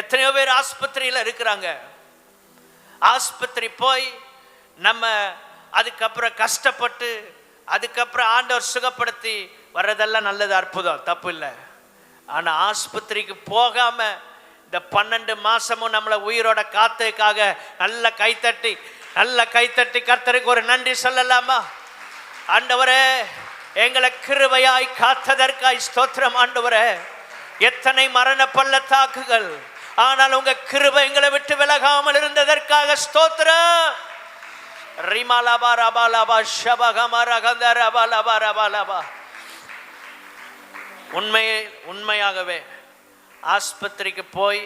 எத்தனையோ பேர் ஆஸ்பத்திரியில் இருக்கிறாங்க. ஆஸ்பத்திரி போய் நம்ம அதுக்கப்புறம் கஷ்டப்பட்டு அதுக்கப்புறம் ஆண்டவர் சுகப்படுத்தி வர்றதெல்லாம் நல்லது, அற்புதம், தப்பு இல்லை. ஆனால் ஆஸ்பத்திரிக்கு போகாம இந்த 12 மாசமும் நம்மளை உயிரோட காத்ததுக்காக நல்ல கைத்தட்டி கர்த்தருக்கு ஒரு நன்றி சொல்லலாமா? ஆண்டவரே, எங்களை கிருபையாய் காத்ததற்காய் ஸ்தோத்திரம். ஆண்டவரே, எத்தனை மரண பள்ளத்தாக்குகள், ஆனால் உங்க கிருபை எங்களை விட்டு விலகாமல் இருந்ததற்காக ஸ்தோத்திரம். ரிமலபா ரபலபா ஷபகமரகந்த ரபலபா ரபலபா. உண்மையாகவே ஆஸ்பத்திரிக்கு போய்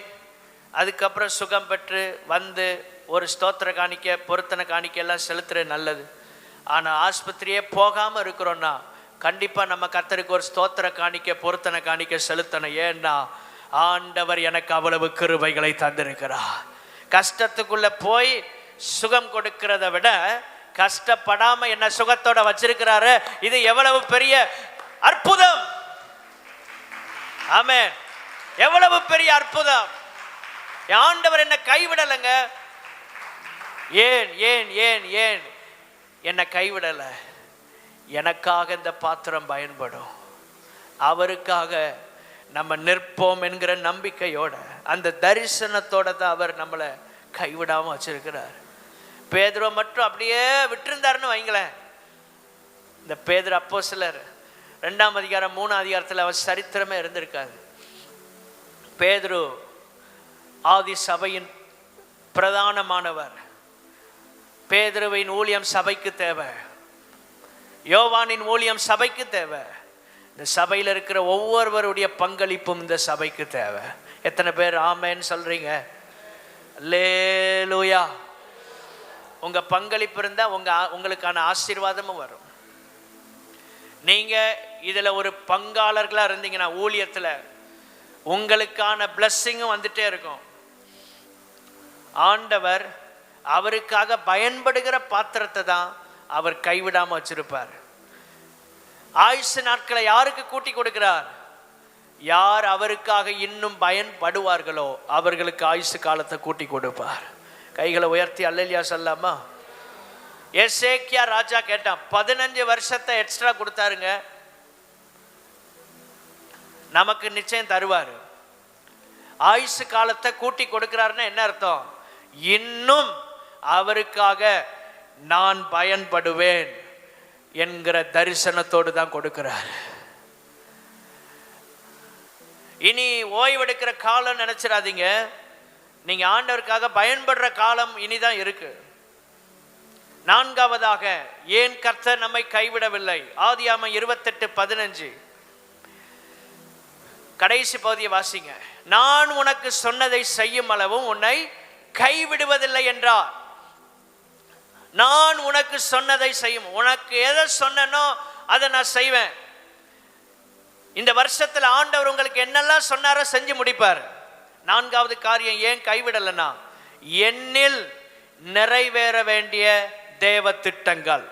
அதுக்கப்புறம் சுகம் பெற்று வந்து ஒரு ஸ்தோத்திர காணிக்க, பொருத்தனை காணிக்க எல்லாம் செலுத்துறது நல்லது. ஆனால் ஆஸ்பத்திரியே போகாமல் இருக்கிறோன்னா கண்டிப்பாக நம்ம கர்த்தருக்கு ஒரு ஸ்தோத்திர காணிக்க, பொருத்தனை காணிக்க செலுத்தணும். ஏன்னா ஆண்டவர் எனக்கு அவ்வளவு கிருபைகளை தந்திருக்கிறார். கஷ்டத்துக்குள்ள போய் சுகம் கொடுக்கிறத விட கஷ்டப்படாம என்ன சுகத்தோட வச்சிருக்கிறாரு, இது எவ்வளவு பெரிய அற்புதம். ஆமென். எவ்வளவு பெரிய அற்புதம். ஆண்டவர் என்ன கைவிடலைங்க. ஏன் ஏன் ஏன் ஏன் என்னை கைவிடல? எனக்காக இந்த பாத்திரம் பயன்படும், அவருக்காக நம்ம நிற்போம் என்கிற நம்பிக்கையோட, அந்த தரிசனத்தோட தான் அவர் நம்மளை கைவிடாம வச்சிருக்கிறார். பேதுரு மட்டும் அப்படியே விட்டுருந்தாருன்னு வைங்களேன். இந்த பேதுரு அப்போஸ்தலர் 2ஆம் அதிகாரம் 3ஆம் அதிகாரத்தில் அவர் சரித்திரமே இருந்திருக்காது. பேதுரு ஆதி சபையின் பிரதானமானவர். பேதுருவின் ஊழியம் சபைக்கு தேவை, யோவானின் ஊழியம் சபைக்கு தேவை, இந்த சபையில் இருக்கிற ஒவ்வொருவருடைய பங்களிப்பும் இந்த சபைக்கு தேவை. எத்தனை பேர் ஆமென் சொல்றீங்க? அல்லேலூயா. உங்க பங்களிப்பு இருந்தா உங்களுக்கான ஆசீர்வாதமும் வரும். நீங்க இதுல ஒரு பங்காளர்களா இருந்தீங்கன்னா ஊழியத்துல உங்களுக்கான பிளஸ்ஸிங்கும் வந்துட்டே இருக்கும். ஆண்டவர் அவருக்காக பயன்படுகிற பாத்திரத்தை தான் அவர் கைவிடாம வச்சிருப்பார். ஆயுசு நாட்களை யாருக்கு கூட்டி கொடுக்கிறார்? யார் அவருக்காக இன்னும் பயன்படுவார்களோ அவர்களுக்கு ஆயுசு காலத்தை கூட்டி கொடுப்பார். கைகளை உயர்த்தி அல்லேலூயா சொல்லாமா? எசேக்கியா ராஜா கேட்டான், 15 வருஷத்தை எக்ஸ்ட்ரா கொடுத்தாருங்க, நமக்கு நிச்சயம் தருவாரு. ஆயுசு காலத்தை கூட்டி கொடுக்கிறாருன்னா என்ன அர்த்தம்? இன்னும் அவருக்காக நான் பயன்படுவேன் என்கிற தரிசனத்தோடு தான் கொடுக்கிறார். இனி ஓய்வெடுக்கிற காலம் நினைச்சிடாதீங்க. நீங்க ஆண்டவருக்காக பயன்படுற காலம் இனிதான் இருக்கு. 4ஆவதாக ஏன் கர்த்தர் நம்மை கைவிடவில்லை? ஆதியாகமம் 28:15 கடைசி பகுதியை வாசிங்க. நான் உனக்கு சொன்னதை செய்யும் அளவும் உன்னை கைவிடுவதில்லை என்றார். நான் உனக்கு சொன்னதை செய்யும், உனக்கு எதை சொன்னனோ அதை நான் செய்வேன். இந்த வருஷத்துல ஆண்டவர் உங்களுக்கு என்னெல்லாம் சொன்னாரோ செஞ்சு முடிப்பார். 4ஆவது காரியம் ஏன் கைவிடலைன்னா, என்னில் நிறைவேற வேண்டிய தேவ திட்டங்கள்,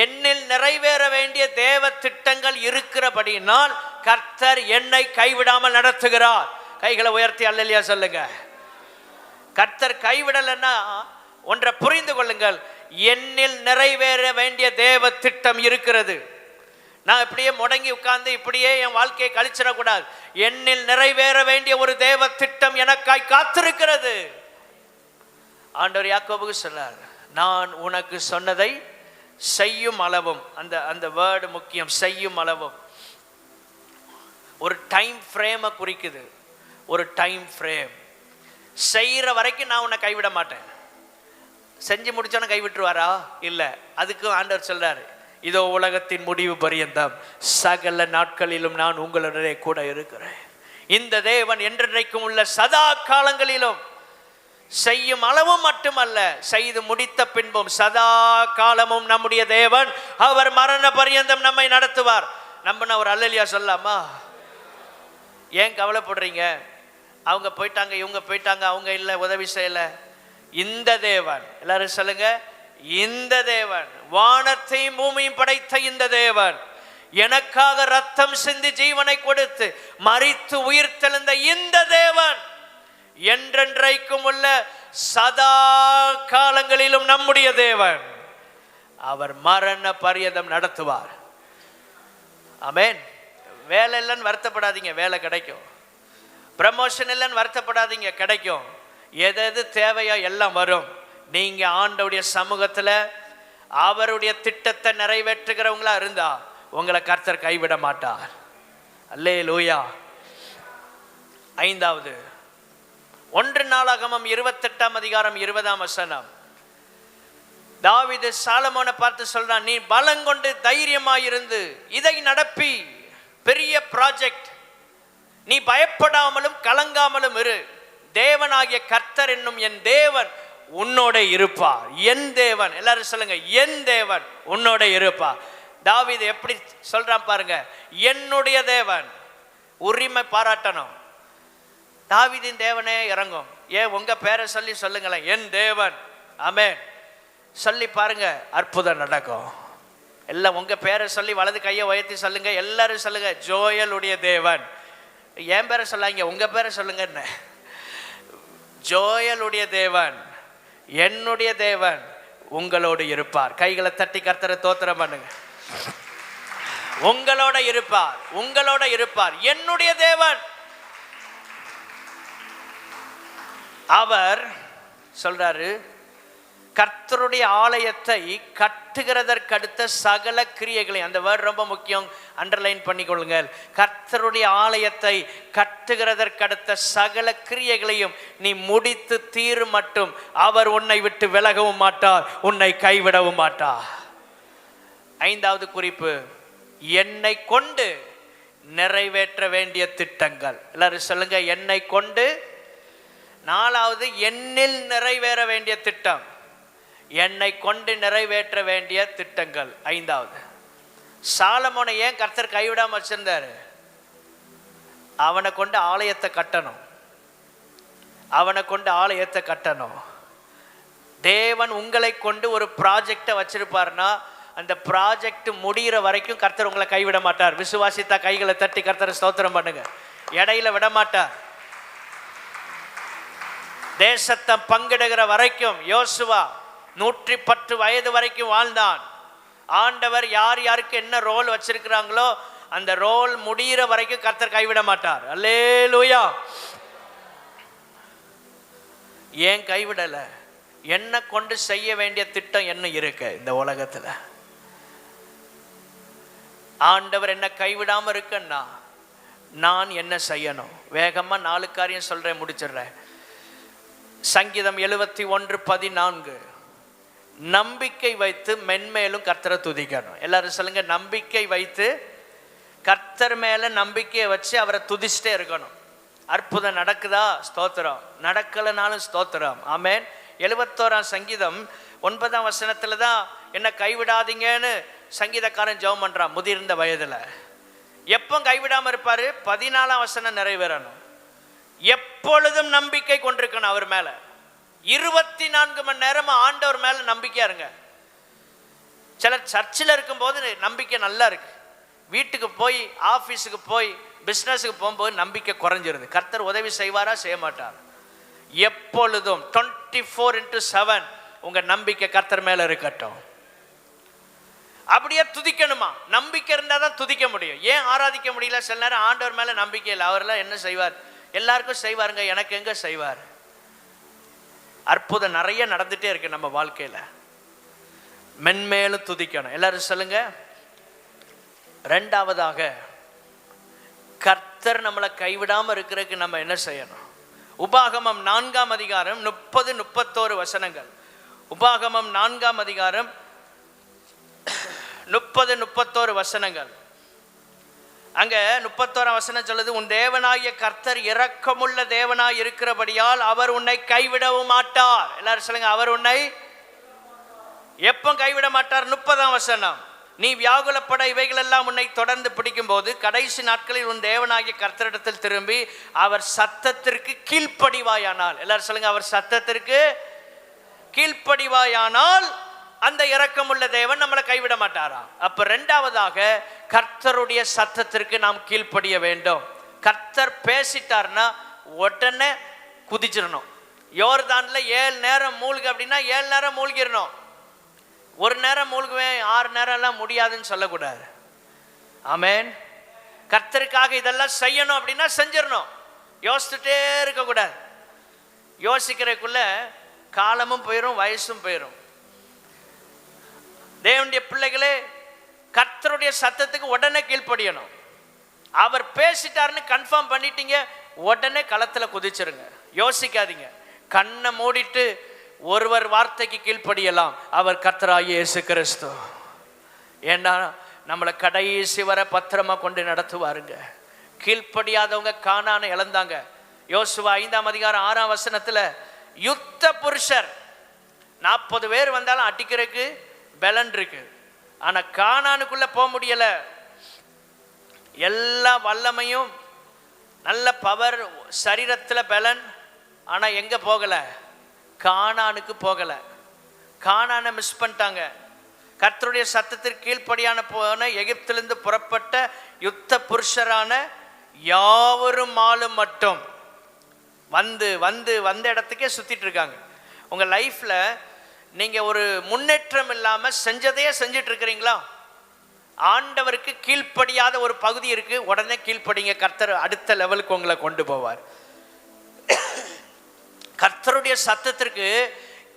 என்னில் நிறைவேற வேண்டிய தேவ திட்டங்கள் இருக்கிறபடினால் கர்த்தர் என்னை கைவிடாமல் நடத்துகிறார். கைகளை உயர்த்தி அல்லேலூயா சொல்லுங்க. கர்த்தர் கைவிடலைன்னா ஒன்றை புரிந்து கொள்ளுங்கள், என்னில் நிறைவேற வேண்டிய தேவ திட்டம் இருக்கிறது. நான் இப்படியே முடங்கி உட்கார்ந்து இப்படியே என் வாழ்க்கையை கழிச்சிடக்கூடாது. என்னில் நிறைவேற வேண்டிய ஒரு தேவ திட்டம் எனக்காய் காத்திருக்கிறது. ஆண்டவர் யாக்கோபுக்கு சொன்னார், நான் உனக்கு சொன்னதை செய்யும் அளவும், அந்த வேர்டு முக்கியம், செய்யும் அளவும். ஒரு டைம் ஃப்ரேமை குறிக்குது. ஒரு டைம் ஃப்ரேம். செய்கிற வரைக்கும் நான் உன்னை கைவிட மாட்டேன். செஞ்சு முடிச்சோன்னு கைவிட்டுருவாரா? இல்லை. அதுக்கும் ஆண்டவர் சொல்றாரு, இதோ உலகத்தின் முடிவு பரியந்தம் சகல நாட்களிலும் நான் உங்களுடனே கூட இருக்கிறேன். இந்த தேவன் என்றென்றைக்கும் உள்ள சதா காலங்களிலும் செய்யும் அளவும் மட்டுமல்ல, செய்து முடித்த பின்பும் சதா காலமும் நம்முடைய தேவன், அவர் மரண பரியந்தம் நம்மை நடத்துவார். நம்பின ஒரு அல்லேலூயா சொல்லாமா? ஏன் கவலைப்படுறீங்க? அவங்க போயிட்டாங்க, இவங்க போயிட்டாங்க, அவங்க இல்லை, உதவி செய்யல. இந்த தேவன், எல்லாரும் சொல்லுங்க, இந்த தேவன், வானத்தையும் பூமியும் படைத்த இந்த தேவன், எனக்காக ரத்தம் சிந்தி ஜீவனை கொடுத்து மரித்து உயிர் தெழுந்த இந்த தேவன், என்றென்றைக்கும் உள்ள சதா காலங்களிலும் நம்முடைய தேவன், அவர் மரண பரியந்தம் நடத்துவார். ஆமென். வேலை இல்லைன்னு வருத்தப்படாதீங்க, வேலை கிடைக்கும். ப்ரமோஷன் இல்லைன்னு வருத்தப்படாதீங்க, கிடைக்கும். எது தேவையோ எல்லாம் வரும். நீங்க ஆண்டவருடைய சமூகத்துல அவருடைய திட்டத்தை நிறைவேற்றுகிறவங்களா இருந்தா உங்களை கர்த்தர் கைவிட மாட்டார். அல்லேலூயா. ஐந்தாவது 1 நாளாகமம் 28ஆம் அதிகாரம் 20ஆம் வசனம். தாவீது சாலமோனை பார்த்து சொல்றான், நீ பலங்கொண்டு தைரியமாயிருந்து இதை நடப்பி. பெரிய ப்ராஜெக்ட், நீ பயப்படாமலும் கலங்காமலும் இரு. தேவனாகிய கர்த்தர் என்னும் என் தேவன் உன்னோட இருப்பார். என் தேவன், எல்லாரும் சொல்லுங்க, என் தேவன் உன்னோட இருப்பார். தாவீது எப்படி சொல்றான் பாருங்க, என்னுடைய தேவன். உரிமை பாராட்டணும். தாவீதின் தேவனே இறங்கும். ஏன் உங்க பேரை சொல்லி சொல்லுங்களேன், என் தேவன். ஆமென் சொல்லி பாருங்க, அற்புதம் நடக்கும். எல்லாம் உங்க பேரை சொல்லி வலது கையை உயர்த்தி சொல்லுங்க. எல்லாரும் சொல்லுங்க, ஜோயலுடைய தேவன். என் பேரை சொல்லாங்க, உங்க பேரை சொல்லுங்க. என்ன, ஜோயலுடைய தேவன், என்னுடைய தேவன் உங்களோடு இருப்பார். கைகளை தட்டி கர்த்தரை தோத்திரம் பண்ணுங்க. உங்களோட இருப்பார், உங்களோட இருப்பார். என்னுடைய தேவன். அவர் சொல்றாரு, கர்த்தருடைய ஆலயத்தை கட்டுகிறதற்கடுத்த சகல கிரியைகளையும், அந்த வேர்ட் ரொம்ப முக்கியம், அண்டர்லைன் பண்ணிக்கொள்ளுங்கள். கர்த்தருடைய ஆலயத்தை கட்டுகிறதற்கடுத்த சகல கிரியைகளையும் நீ முடித்து தீரு மட்டும் அவர் உன்னை விட்டு விலகவும் மாட்டார், உன்னை கைவிடவும் மாட்டார். ஐந்தாவது குறிப்பு, என்னை கொண்டு நிறைவேற்ற வேண்டிய திட்டங்கள். எல்லாரும் சொல்லுங்க, என்னை கொண்டு. நாலாவது, என்னில் நிறைவேற வேண்டிய திட்டம். என்னை கொண்டு நிறைவேற்ற வேண்டிய திட்டங்கள். ஐந்தாவது, சாலமோனை ஏன் கர்த்தர் கைவிடாம வச்சிருந்தாரு? அவனை கொண்டு ஆலயத்தை கட்டணும். அவனை கொண்டு ஆலயத்தை கட்டணும். தேவன் உங்களை கொண்டு ஒரு ப்ராஜெக்டை வச்சிருப்பாருன்னா அந்த ப்ராஜெக்ட் முடிகிற வரைக்கும் கர்த்தர் உங்களை கைவிட மாட்டார். விசுவாசித்தா கைகளை தட்டி கர்த்தரை ஸ்தோத்திரம் பண்ணுங்க. இடையில விட மாட்டார். தேசத்தை பங்கிடுகிற வரைக்கும் யோசுவா 110 வயது வரைக்கும் வாழ்ந்தான். ஆண்டவர் யார் யாருக்கு என்ன ரோல் வச்சிருக்கிறாங்களோ அந்த ரோல் முடிகிற வரைக்கும் கர்த்தர் கைவிட மாட்டார். அல்லேலூயா. ஏன் கைவிடல? என்ன கொண்டு செய்ய வேண்டிய திட்டம் என்ன இருக்கு இந்த உலகத்துல. ஆண்டவர் என்ன கைவிடாம இருக்குன்னா நான் என்ன செய்யணும்? வேகமா 4 காரியம் சொல்றேன், முடிச்சிடுறேன். சங்கீதம் 71:14, நம்பிக்கை வைத்து மென்மேலும் கர்த்தரை துதிக்கணும். எல்லாரும் சொல்லுங்க, நம்பிக்கை வைத்து கர்த்தர் மேல நம்பிக்கையை வச்சு அவரை துதிச்சிட்டே இருக்கணும். அற்புதம் நடக்குதா? ஸ்தோத்திரம். நடக்கலனாலும் ஸ்தோத்திரம். ஆமென். 71ஆம் சங்கீதம் 9ஆம் வசனத்துல தான் என்ன கைவிடாதீங்கன்னு சங்கீதக்காரன் ஜெபம் பண்றான். முதிர்ந்த வயதுல எப்போ கைவிடாம இருப்பாரு? 14ஆம் வசனம் நிறைவேறணும். எப்பொழுதும் நம்பிக்கை கொண்டிருக்கணும் அவர் மேல. 24 மணி நேரம் ஆண்டவர் மேல நம்பிக்கையா இருங்க. சிலர் சர்ச்சில் இருக்கும் போது நம்பிக்கை நல்லா இருக்கு, வீட்டுக்கு போய் ஆபீஸுக்கு போய் பிசினஸுக்கு போகும்போது நம்பிக்கை குறைஞ்சிருது. கர்த்தர் உதவி செய்வாரா? செய்ய மாட்டார். எப்பொழுதும் 24/7 உங்க நம்பிக்கை கர்த்தர் மேல இருக்கட்டும். அப்படியே துதிக்கணுமா? நம்பிக்கை இருந்தா தான் துதிக்க முடியும். ஏன் ஆராதிக்க முடியல? சில நேரம் ஆண்டவர் மேல நம்பிக்கை இல்லை. அவரெல்லாம் என்ன செய்வார்? எல்லாருக்கும் செய்வாருங்க, எனக்கு எங்க செய்வார்? அற்புதம் நிறைய நடந்துட்டே இருக்கு நம்ம வாழ்க்கையில. மென்மேலும் துதிக்கணும். எல்லாரும் சொல்லுங்க. ரெண்டாவதாக, கர்த்தர் நம்மளை கைவிடாம இருக்கிறதுக்கு நம்ம என்ன செய்யணும்? உபாகமம் 4ஆம் அதிகாரம் 30-31 வசனங்கள். உபாகமம் 4ஆம் அதிகாரம் 30-31 வசனங்கள். அங்க 31ஆம் வசனம் சொல்லுது, உன் தேவனாகிய கர்த்தர் இரக்கமுள்ள தேவனாய் இருக்கிறபடியால் அவர் உன்னை கைவிடவும் மாட்டார். எல்லாரும் சொல்லுங்க, அவர் உன்னை எப்போ கைவிட மாட்டார்? 30ஆம் வசனம், நீ வியாகுலப்பட இவைகள் எல்லாம் உன்னை தொடர்ந்து பிடிக்கும் போது கடைசி நாட்களில் உன் தேவனாகிய கர்த்தரிடத்தில் திரும்பி அவர் சத்தத்திற்கு கீழ்ப்படிவாயானால். எல்லாரும் சொல்லுங்க, அவர் சத்தத்திற்கு கீழ்ப்படிவாயானால் அந்த இரக்கமுள்ள தேவன் நம்மளை கைவிட மாட்டாரா? அப்ப ரெண்டாவதாக, கர்த்தருடைய சத்தத்திற்கு நாம் கீழ்ப்படிய வேண்டும். கர்த்தர் பேசிட்டார்னா உடனே குதிச்சிடணும். யோர்தான்ல 7 நேரம் மூழ்கு அப்படின்னா 7 நேரம் மூழ்கிடணும். ஒரு நேரம் மூழ்குவேன் 6 நேரம் எல்லாம் முடியாதுன்னு சொல்லக்கூடாது. ஆமென். கர்த்தருக்காக இதெல்லாம் செய்யணும் அப்படின்னா செஞ்சிடணும். யோசிச்சுட்டே இருக்கக்கூடாது. யோசிக்கிறதுக்குள்ள காலமும் போயிடும், வயசும் போயிடும். தேவனுடைய பிள்ளைகளே, கர்த்தருடைய சத்தத்துக்கு உடனே கீழ்ப்படியணும். அவர் பேசிட்டாருன்னு கன்ஃபார்ம் பண்ணிட்டீங்க, உடனே களத்தில் குதிச்சிருங்க, யோசிக்காதீங்க. கண்ணை மூடிட்டு ஒருவர் வார்த்தைக்கு கீழ்ப்படியலாம், அவர் கர்த்தராகிய இயேசு கிறிஸ்து. ஏன்னா நம்மளை கடைசி வரை பத்திரமா கொண்டு நடத்துவாருங்க. கீழ்ப்படியாதவங்க கானானை இழந்தாங்க. யோசுவா 5ஆம் அதிகாரம் 6ஆம் வசனத்துல யுத்த புருஷர் 40 பேர் வந்தாலும் அடிக்கிறதுக்கு பலன் இருக்கு, ஆனா கானானுக்குள்ள போக முடியல. எல்லா வல்லமையும் நல்ல பவர் சரீரத்துல பலன், ஆனா எங்க போகல? கானானுக்கு போகல. கானானை மிஸ் பண்ணிட்டாங்க. கர்த்தருடைய சத்தத்திற்கு கீழ்ப்படியான போன எகிப்திலிருந்து புறப்பட்ட யுத்த புருஷரான யாவரும் ஆளும் மட்டும் வந்து வந்து வந்த இடத்துக்கே சுத்திட்டு இருக்காங்க. உங்க லைஃப்ல நீங்க ஒரு முன்னேற்றம் இல்லாம செஞ்சதையே செஞ்சிட்டு இருக்கிறீங்களா? ஆண்டவருக்கு கீழ்ப்படியாத ஒரு பகுதி இருக்கு, உடனே கீழ்ப்படிங்க, கர்த்தர் அடுத்த லெவலுக்கு உங்களை கொண்டு போவார். கர்த்தருடைய சத்தத்திற்கு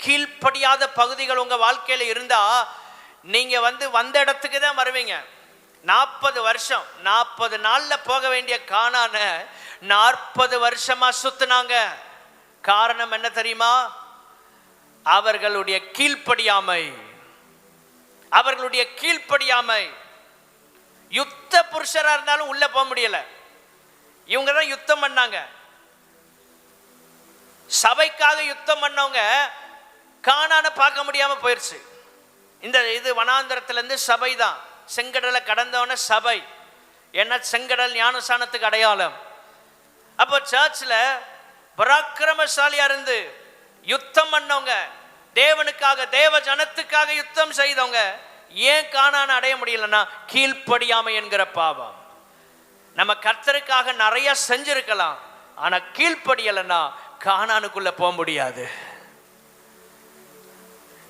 கீழ்ப்படியாத பகுதிகள் உங்க வாழ்க்கையில இருந்தா நீங்க வந்த இடத்துக்கு தான் வருவீங்க. 40 வருஷம் 40 நாள்ல போக வேண்டிய கானான 40 வருஷமா சுத்தினாங்க. காரணம் என்ன தெரியுமா? அவர்களுடைய கீழ்ப்படியாமை. அவர்களுடைய கீழ்ப்படியாமை. யுத்த புருஷரா இருந்தாலும் உள்ள போக முடியல. இவங்க தான் யுத்தம் பண்ணாங்க. சபைக்காக யுத்தம் பண்ணவங்க கானான பார்க்க முடியாம போயிருச்சு. இது வனாந்தரத்திலிருந்து சபை தான். செங்கடலை கடந்தவன சபை. ஏன்னா செங்கடல் ஞானசானத்துக்கு அடையாளம். அப்போ சர்ச்சில் பராக்கிரமசாலியா இருந்து யுத்தம் பண்ணவங்க, தேவனுக்காக தேவ ஜனத்துக்காக யுத்தம் செய்தவங்க ஏன் கானான அடைய முடியலன்னா கீழ்ப்படியாமை என்கிற பாவம். நம்ம கர்த்தருக்காக நிறைய செஞ்சிருக்கலாம், ஆனா கீழ்ப்படியலைன்னா கானானுக்குள்ள போக முடியாது.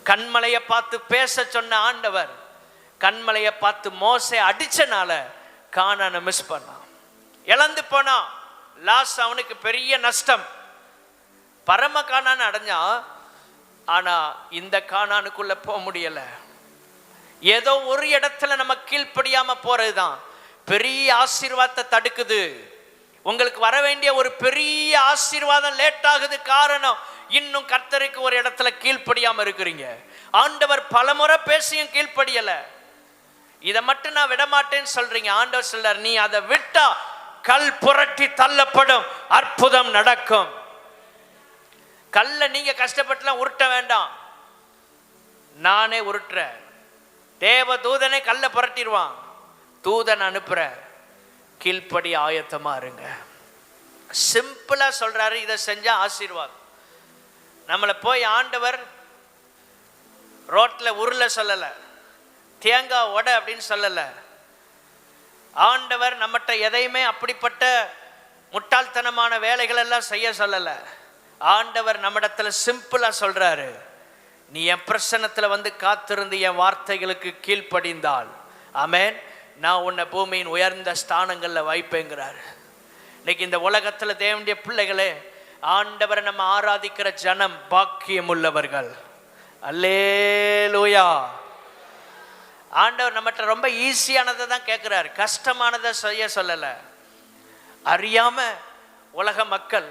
கண்மலையை பார்த்து பேச சொன்ன ஆண்டவர் கண்மலையை பார்த்து மோசே அடிச்சனால கானானை மிஸ் பண்ணான், இழந்து போனான். லாஸ் அவனுக்கு பெரிய நஷ்டம். பரம கானான் அடைஞ்சா, ஆனா இந்த கானானுக்குள்ள போக முடியல. ஏதோ ஒரு இடத்துல நம்ம கீழ்ப்படியாம போறதுதான் பெரிய ஆசீர்வாதத்தை தடுக்குது. உங்களுக்கு வர வேண்டிய ஒரு பெரிய ஆசீர்வாதம் லேட் ஆகுது. காரணம், இன்னும் கர்த்தருக்கு ஒரு இடத்துல கீழ்ப்படியாம இருக்கிறீங்க. ஆண்டவர் பலமுறை பேசியும் கீழ்ப்படியல. இதை மட்டும் நான் விட மாட்டேன்னு சொல்றீங்க. ஆண்டவர் சொல்றார், நீ அதை விட்டா கல் புரட்டி தள்ளப்படும், அற்புதம் நடக்கும். கல்ல நீங்க கஷ்டப்பட்டுலாம் உருட்ட வேண்டாம், நானே உருட்டுறேன். தேவ தூதனை கல்ல புரட்டிடுவான். தூதன் அனுப்புற, கீழ்ப்படி ஆயத்தமா இருங்க. சிம்பிளா சொல்றாரு, இதை செஞ்சா ஆசீர்வாதம். நம்மளை போய் ஆண்டவர் ரோட்ல உருள சொல்லல, தேங்காய் உடை அப்படின்னு சொல்லல. ஆண்டவர் நம்மகிட்ட எதையுமே அப்படிப்பட்ட முட்டாள்தனமான வேலைகள் எல்லாம் செய்ய சொல்லல. ஆண்டவர் நம்மிடத்துல சிம்பிளா சொல்றாரு, நீ என் பிரசன்னத்துல வந்து காத்திருந்து என் வார்த்தைகளுக்கு கீழ்ப்படிந்தால், ஆமென், நான் உன்னை பூமியின் உயர்ந்த ஸ்தானங்கள்ல வைப்பேங்கிறாரு. இன்னைக்கு இந்த உலகத்துல தேவனுடைய பிள்ளைகளே, ஆண்டவரை நம்ம ஆராதிக்கிற ஜனம் பாக்கியம் உள்ளவர்கள். அல்லேலூயா. ஆண்டவர் நம்மகிட்ட ரொம்ப ஈஸியானதை தான் கேட்கிறாரு, கஷ்டமானதை செய்ய சொல்லல. அறியாம உலக மக்கள்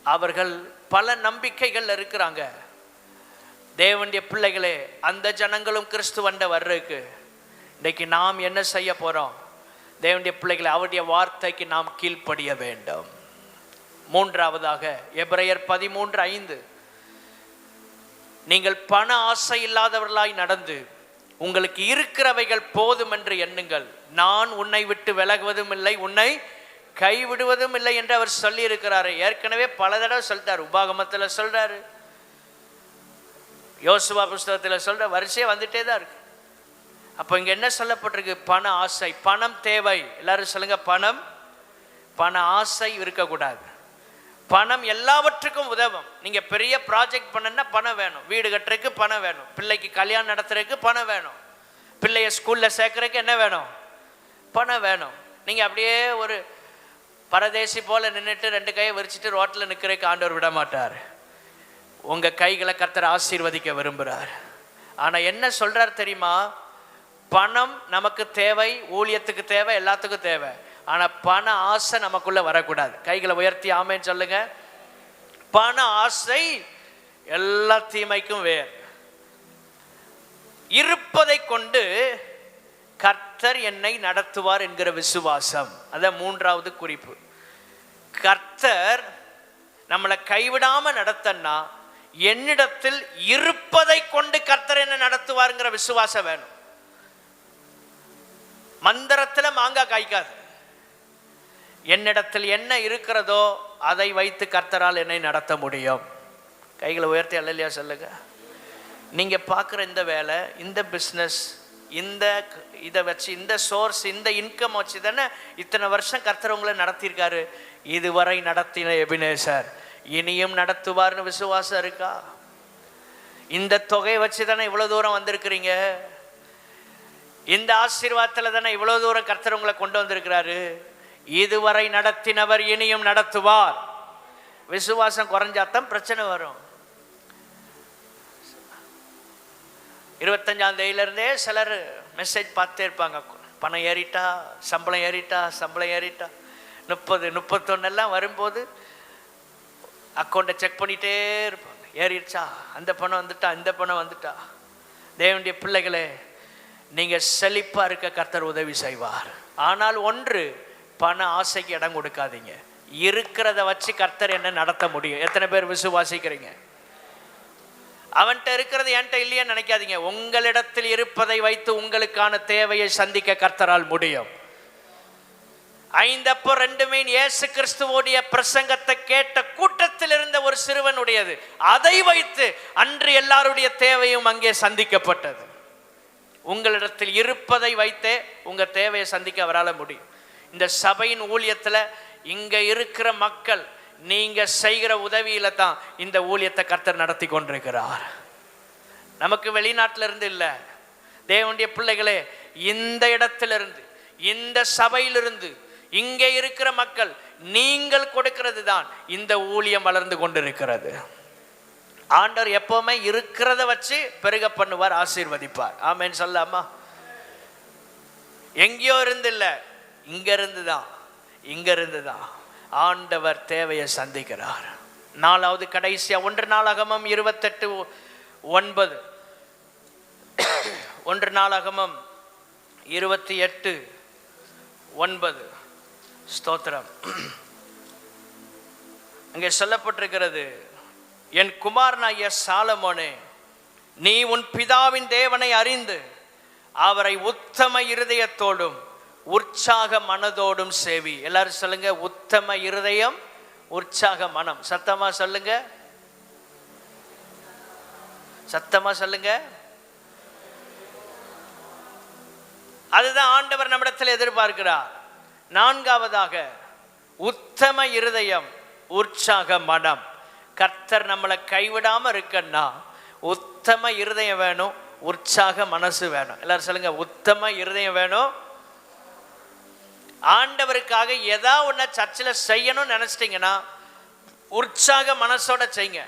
அவர்கள் பல நம்பிக்கைகள் இருக்கிறாங்க. தேவனுடைய பிள்ளைகளே, அந்த ஜனங்களும் கிறிஸ்துவண்ட வர்றதுக்கு இன்னைக்கு நாம் என்ன செய்ய போறோம்? தேவனுடைய பிள்ளைகளை அவருடைய வார்த்தைக்கு நாம் கீழ்ப்படிய வேண்டும். மூன்றாவதாக எபிரேயர் 13:5, நீங்கள் பண ஆசை இல்லாதவர்களாய் நடந்து உங்களுக்கு இருக்கிறவைகள் போதும் என்று எண்ணுங்கள். நான் உன்னை விட்டு விலகுவதும் இல்லை, உன்னை கைவிடுவதும் இல்லை என்று அவர் சொல்லி இருக்கிறாரு. ஏற்கனவே பல தடவை சொல்லிட்டார். உபாகமத்தில் சொல்றாரு, யோசுவா புஸ்தகத்தில் சொல்ற, வரிசையா வந்துட்டே தான் இருக்கு. அப்போ இங்க என்ன சொல்லப்பட்டிருக்கு? பண ஆசை, பணம் தேவை. எல்லாரும் சொல்லுங்க, பணம். பண ஆசை இருக்கக்கூடாது. பணம் எல்லாவற்றுக்கும் உதவும். நீங்க பெரிய ப்ராஜெக்ட் பண்ணா பணம் வேணும், வீடு கட்டுறதுக்கு பணம் வேணும், பிள்ளைக்கு கல்யாணம் நடத்துறதுக்கு பணம் வேணும், பிள்ளைய ஸ்கூல்ல சேர்க்கறதுக்கு என்ன வேணும்? பணம் வேணும். நீங்க அப்படியே ஒரு பரதேசி போல நின்றுட்டு 2 கையை விரிச்சிட்டு ரோட்ல நிற்கிறதுக்கு ஆண்டவர் விட மாட்டார். உங்க கைகளை கர்த்தர் ஆசீர்வதிக்க விரும்புகிறார். ஆனா என்ன சொல்றார் தெரியுமா? பணம் நமக்கு தேவை, ஊழியத்துக்கு தேவை, எல்லாத்துக்கும் தேவை. ஆனால் பண ஆசை நமக்குள்ள வரக்கூடாது. கைகளை உயர்த்தி ஆமேன்னு சொல்லுங்க. பண ஆசை எல்லா தீமைக்கும் வேர். இருப்பதை கொண்டு கர்த்தர் என்னை நடத்துவார் என்கிற விசுவாசம். அதான் மூன்றாவது குறிப்பு. கர்த்தர் நம்மளை கைவிடாம நடத்தன்னா என்னிடத்தில் இருப்பதை கொண்டு கர்த்தர் என்ன நடத்துவாருங்கிற விசுவாசம் வேணும். மந்திரத்தில் மாங்காய் காய்க்காது. என்னிடத்தில் என்ன இருக்கிறதோ அதை வைத்து கர்த்தரால் என்னை நடத்த முடியும். கைகளை உயர்த்தி அல்லையா சொல்லுங்க. நீங்க பார்க்குற இந்த வேலை, இந்த பிஸ்னஸ், இந்த இதை வச்சு, இந்த சோர்ஸ், இந்த இன்கம் வச்சு தானே இத்தனை வருஷம் கர்த்தர் உங்களை நடத்தியிருக்காரு. இதுவரை நடத்தின எபினேசர் இனியும் நடத்துவார்னு விசுவாசம் இருக்கா? இந்த தொகையை வச்சு தானே இவ்வளோ தூரம் வந்திருக்கிறீங்க. இந்த ஆசீர்வாதத்தில் தானே இவ்வளோ தூரம் கர்த்தர் உங்களை கொண்டு வந்திருக்கிறாரு. இதுவரை நடத்தினவர் இனியும் நடத்துவார். விசுவாசம் குறைஞ்சாத்தான் பிரச்சனை வரும். 25ஆம் தேதியிலிருந்தே சிலர் மெசேஜ் பார்த்தே இருப்பாங்க. பணம் ஏறிட்டா, சம்பளம் ஏறிட்டா, சம்பளம் ஏறிட்டா. 30, 31 எல்லாம் வரும்போது அக்கௌண்ட்டை செக் பண்ணிகிட்டே இருப்பாங்க. ஏறிடுச்சா, அந்த பணம் வந்துட்டா, இந்த பணம் வந்துட்டா. தேவனுடைய பிள்ளைகளே, நீங்கள் செழிப்பாக இருக்க கர்த்தர் உதவி செய்வார். ஆனால் ஒன்று, பண ஆசைக்கு இடம் கொடுக்காதீங்க. இருக்கிறத வச்சு கர்த்தர் என்ன நடத்த முடியும். எத்தனை பேர் விசுவாசிக்கிறீங்க? அவன்கிட்ட இருக்கிறது என்கிட்ட இல்லையான்னு நினைக்காதீங்க. உங்களிடத்தில் இருப்பதை வைத்து உங்களுக்கான தேவையை சந்திக்க கர்த்தரால் முடியும். 5 அப்பம் 2 மீன் இயேசு கிறிஸ்துவோடைய பிரசங்கத்தை கேட்ட கூட்டத்தில் இருந்த ஒரு சிறுவனுடையது. அதை வைத்து அன்று எல்லாருடைய தேவையும் அங்கே சந்திக்கப்பட்டது. உங்களிடத்தில் இருப்பதை வைத்தே உங்க தேவையை சந்திக்க அவரால் முடியும். இந்த சபையின் ஊழியத்தில் இங்க இருக்கிற மக்கள் நீங்க செய்கிற உதவியில தான் இந்த ஊழியத்தை கர்த்தர் நடத்தி கொண்டிருக்கிறார். நமக்கு வெளிநாட்டில இருந்து இல்ல. தேவனுடைய பிள்ளைகளே, இந்த இடத்திலிருந்து, இந்த சபையிலிருந்து, இங்கே இருக்கிற மக்கள் நீங்கள் கொடுக்கிறது தான் இந்த ஊழியம் வளர்ந்து கொண்டிருக்கிறது. ஆண்டவர் எப்பவுமே இருக்கிறத வச்சு பெருக பண்ணுவார், ஆசீர்வதிப்பார். ஆமேன்னு சொல்லாமா? எங்கேயோ இருந்து இல்ல, இங்க இருந்துதான், இங்க இருந்துதான் ஆண்டவர் தேவையை சந்திக்கிறார். 4வது கடைசியா 1 நாளாகமம் 28:9. 1 நாளாகமம் 28:9. ஸ்தோத்திரம். அங்கே சொல்லப்பட்டிருக்கிறது, என் குமாரனாகிய சாலமோனே, நீ உன் பிதாவின் தேவனை அறிந்து அவரை உத்தம இருதயத்தோடும் உற்சாக மனதோடும் சேவி. எல்லாரும் சொல்லுங்க, உத்தம இருதயம், உற்சாக மனம். சத்தமா சொல்லுங்க, சத்தமா சொல்லுங்க. அதுதான் ஆண்டவர் நம்மிடத்தில் எதிர்பார்க்கிறார். 4வதாக உத்தம இருதயம், உற்சாக மனம். கர்த்தர் நம்மளை கைவிடாம இருக்கன்னா உத்தம இருதயம் வேணும், உற்சாக மனசு வேணும். எல்லாரும் சொல்லுங்க, உத்தம இருதயம் வேணும். ஆண்டவருக்காக ஏதாவது ஒன்றை சர்ச்சில் செய்யணும்னு நினைச்சிட்டிங்கன்னா உற்சாக மனசோட செய்யுங்க.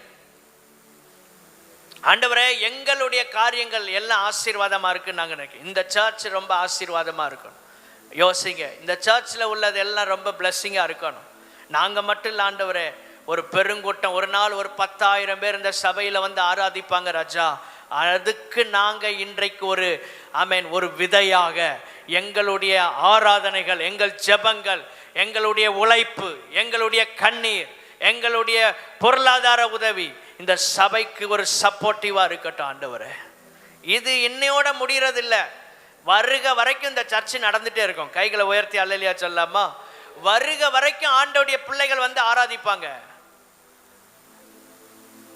ஆண்டவரே, எங்களுடைய காரியங்கள் எல்லாம் ஆசீர்வாதமா இருக்குன்னு நாங்கள் நினைக்கிறோம். இந்த சர்ச் ரொம்ப ஆசீர்வாதமா இருக்கணும். யோசிங்க, இந்த சர்ச்சில் உள்ளது எல்லாம் ரொம்ப பிளஸ்ஸிங்காக இருக்கணும். நாங்கள் மட்டும் இல்லை ஆண்டவரே, ஒரு பெருங்கூட்டம், ஒரு நாள் ஒரு 10,000 பேர் இந்த சபையில் வந்து ஆராதிப்பாங்க ராஜா. அதுக்கு நாங்கள் இன்றைக்கு ஒரு விதையாக எங்களுடைய ஆராதனைகள், எங்கள் ஜெபங்கள், எங்களுடைய உழைப்பு, எங்களுடைய கண்ணீர், எங்களுடைய பொருளாதார உதவி இந்த சபைக்கு ஒரு சப்போர்ட்டிவா இருக்கட்டும் ஆண்டவரே. இது இன்னையோட முடியறதில்லை. வருக வரைக்கும் இந்த சர்ச்சு நடந்துட்டே இருக்கும். கைகளை உயர்த்தி அல்லேலூயா சொல்லாமா? வருக வரைக்கும் ஆண்டவருடைய பிள்ளைகள் வந்து ஆராதிப்பாங்க.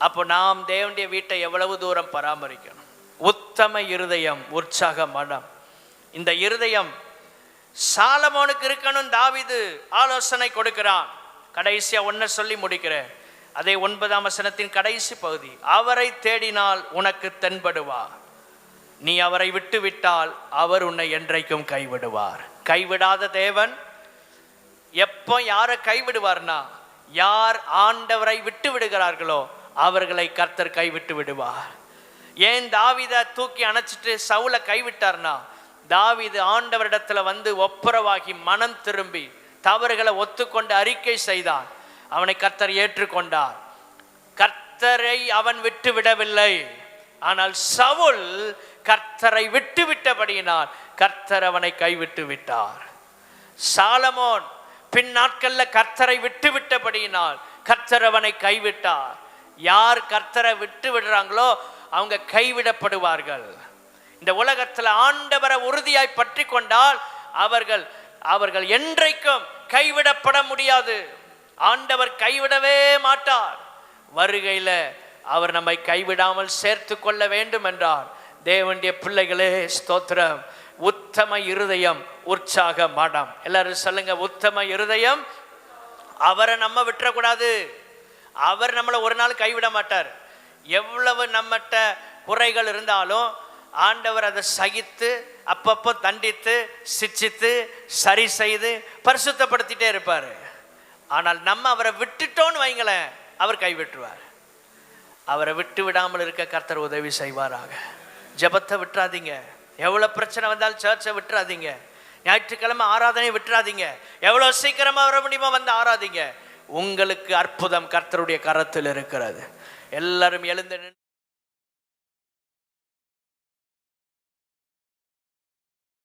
அப்போ நாம் தேவனுடைய வீட்டை எவ்வளவு தூரம் பராமரிக்கணும். உத்தம இருதயம், உற்சாக மனம். இந்த இருதயம் சாலமோனுக்கு இருக்கணும். தாவீது ஆலோசனை கொடுக்கிறான். கடைசியா ஒன்ன சொல்லி முடிக்கிறேன். அதே 9ஆம் வசனத்தின் கடைசி பகுதி, அவரை தேடினால் உனக்கு தென்படுவார், நீ அவரை விட்டு விட்டால் அவர் உன்னை என்றைக்கும் கைவிடுவார். கைவிடாத தேவன் எப்போ யாரை கைவிடுவார்னா, யார் ஆண்டவரை விட்டு விடுகிறார்களோ அவர்களை கர்த்தர் கைவிட்டு விடுவார். ஏன் தாவீதை தூக்கி அணைச்சிட்டு சவுலை கைவிட்டார்னா, தாவீது ஆண்டவரிடத்துல வந்து ஒப்புரவாகி மனம் திரும்பி தவறுகளை ஒத்துக்கொண்டு அறிக்கை செய்தான். அவனை கர்த்தர் ஏற்றுக்கொண்டார். கர்த்தரை அவன் விட்டு விடவில்லை. ஆனால் சவுல் கர்த்தரை விட்டு விட்டபடியினால் கர்த்தர் அவனை கைவிட்டு விட்டார். சாலமோன் பின் நாட்கள்ல கர்த்தரை விட்டு விட்டபடியினால் கர்த்தர் அவனை கைவிட்டார். யார் கர்த்தரை விட்டு விடுறாங்களோ அவங்க கைவிடப்படுவார்கள். இந்த உலகத்துல ஆண்டவரை உறுதியாய் பற்றி கொண்டால் அவர்கள் அவர்கள் என்றைக்கும் கைவிடப்பட முடியாது. ஆண்டவர் கைவிடவே மாட்டார். வருகையில அவர் நம்மை கைவிடாமல் சேர்த்து கொள்ள வேண்டும் என்றார். தேவனுடைய பிள்ளைகளே ஸ்தோத்திரம். உத்தம இருதயம் உற்சாக மடம். எல்லாரும் சொல்லுங்க, உத்தம இருதயம். அவரை நம்ம விட்டுறக்கூடாது. அவர் நம்மளை ஒரு நாள் கைவிட மாட்டார். எவ்வளவு நம்மகிட்ட குறைகள் இருந்தாலும் ஆண்டவர் அதை சகித்து அப்பப்போ தண்டித்து சிச்சித்து சரி செய்து பரிசுத்தப்படுத்திட்டே இருப்பார். ஆனால் நம்ம அவரை விட்டுட்டோன்னு வைங்களேன், அவர் கைவிட்டுருவார். அவரை விட்டு விடாமல் இருக்க கர்த்தர் உதவி செய்வாராக. ஜெபத்தை விட்டுறாதீங்க. எவ்வளோ பிரச்சனை வந்தாலும் சர்ச்சை விட்டுறாதீங்க. ஞாயிற்றுக்கிழமை ஆராதனை விட்டுறாதீங்க. எவ்வளோ சீக்கிரமாக வர முடியுமோ வந்து ஆராதிங்க. உங்களுக்கு அற்புதம் கர்த்தருடைய கரத்தில் இருக்கிறது. எல்லாரும் எழுந்து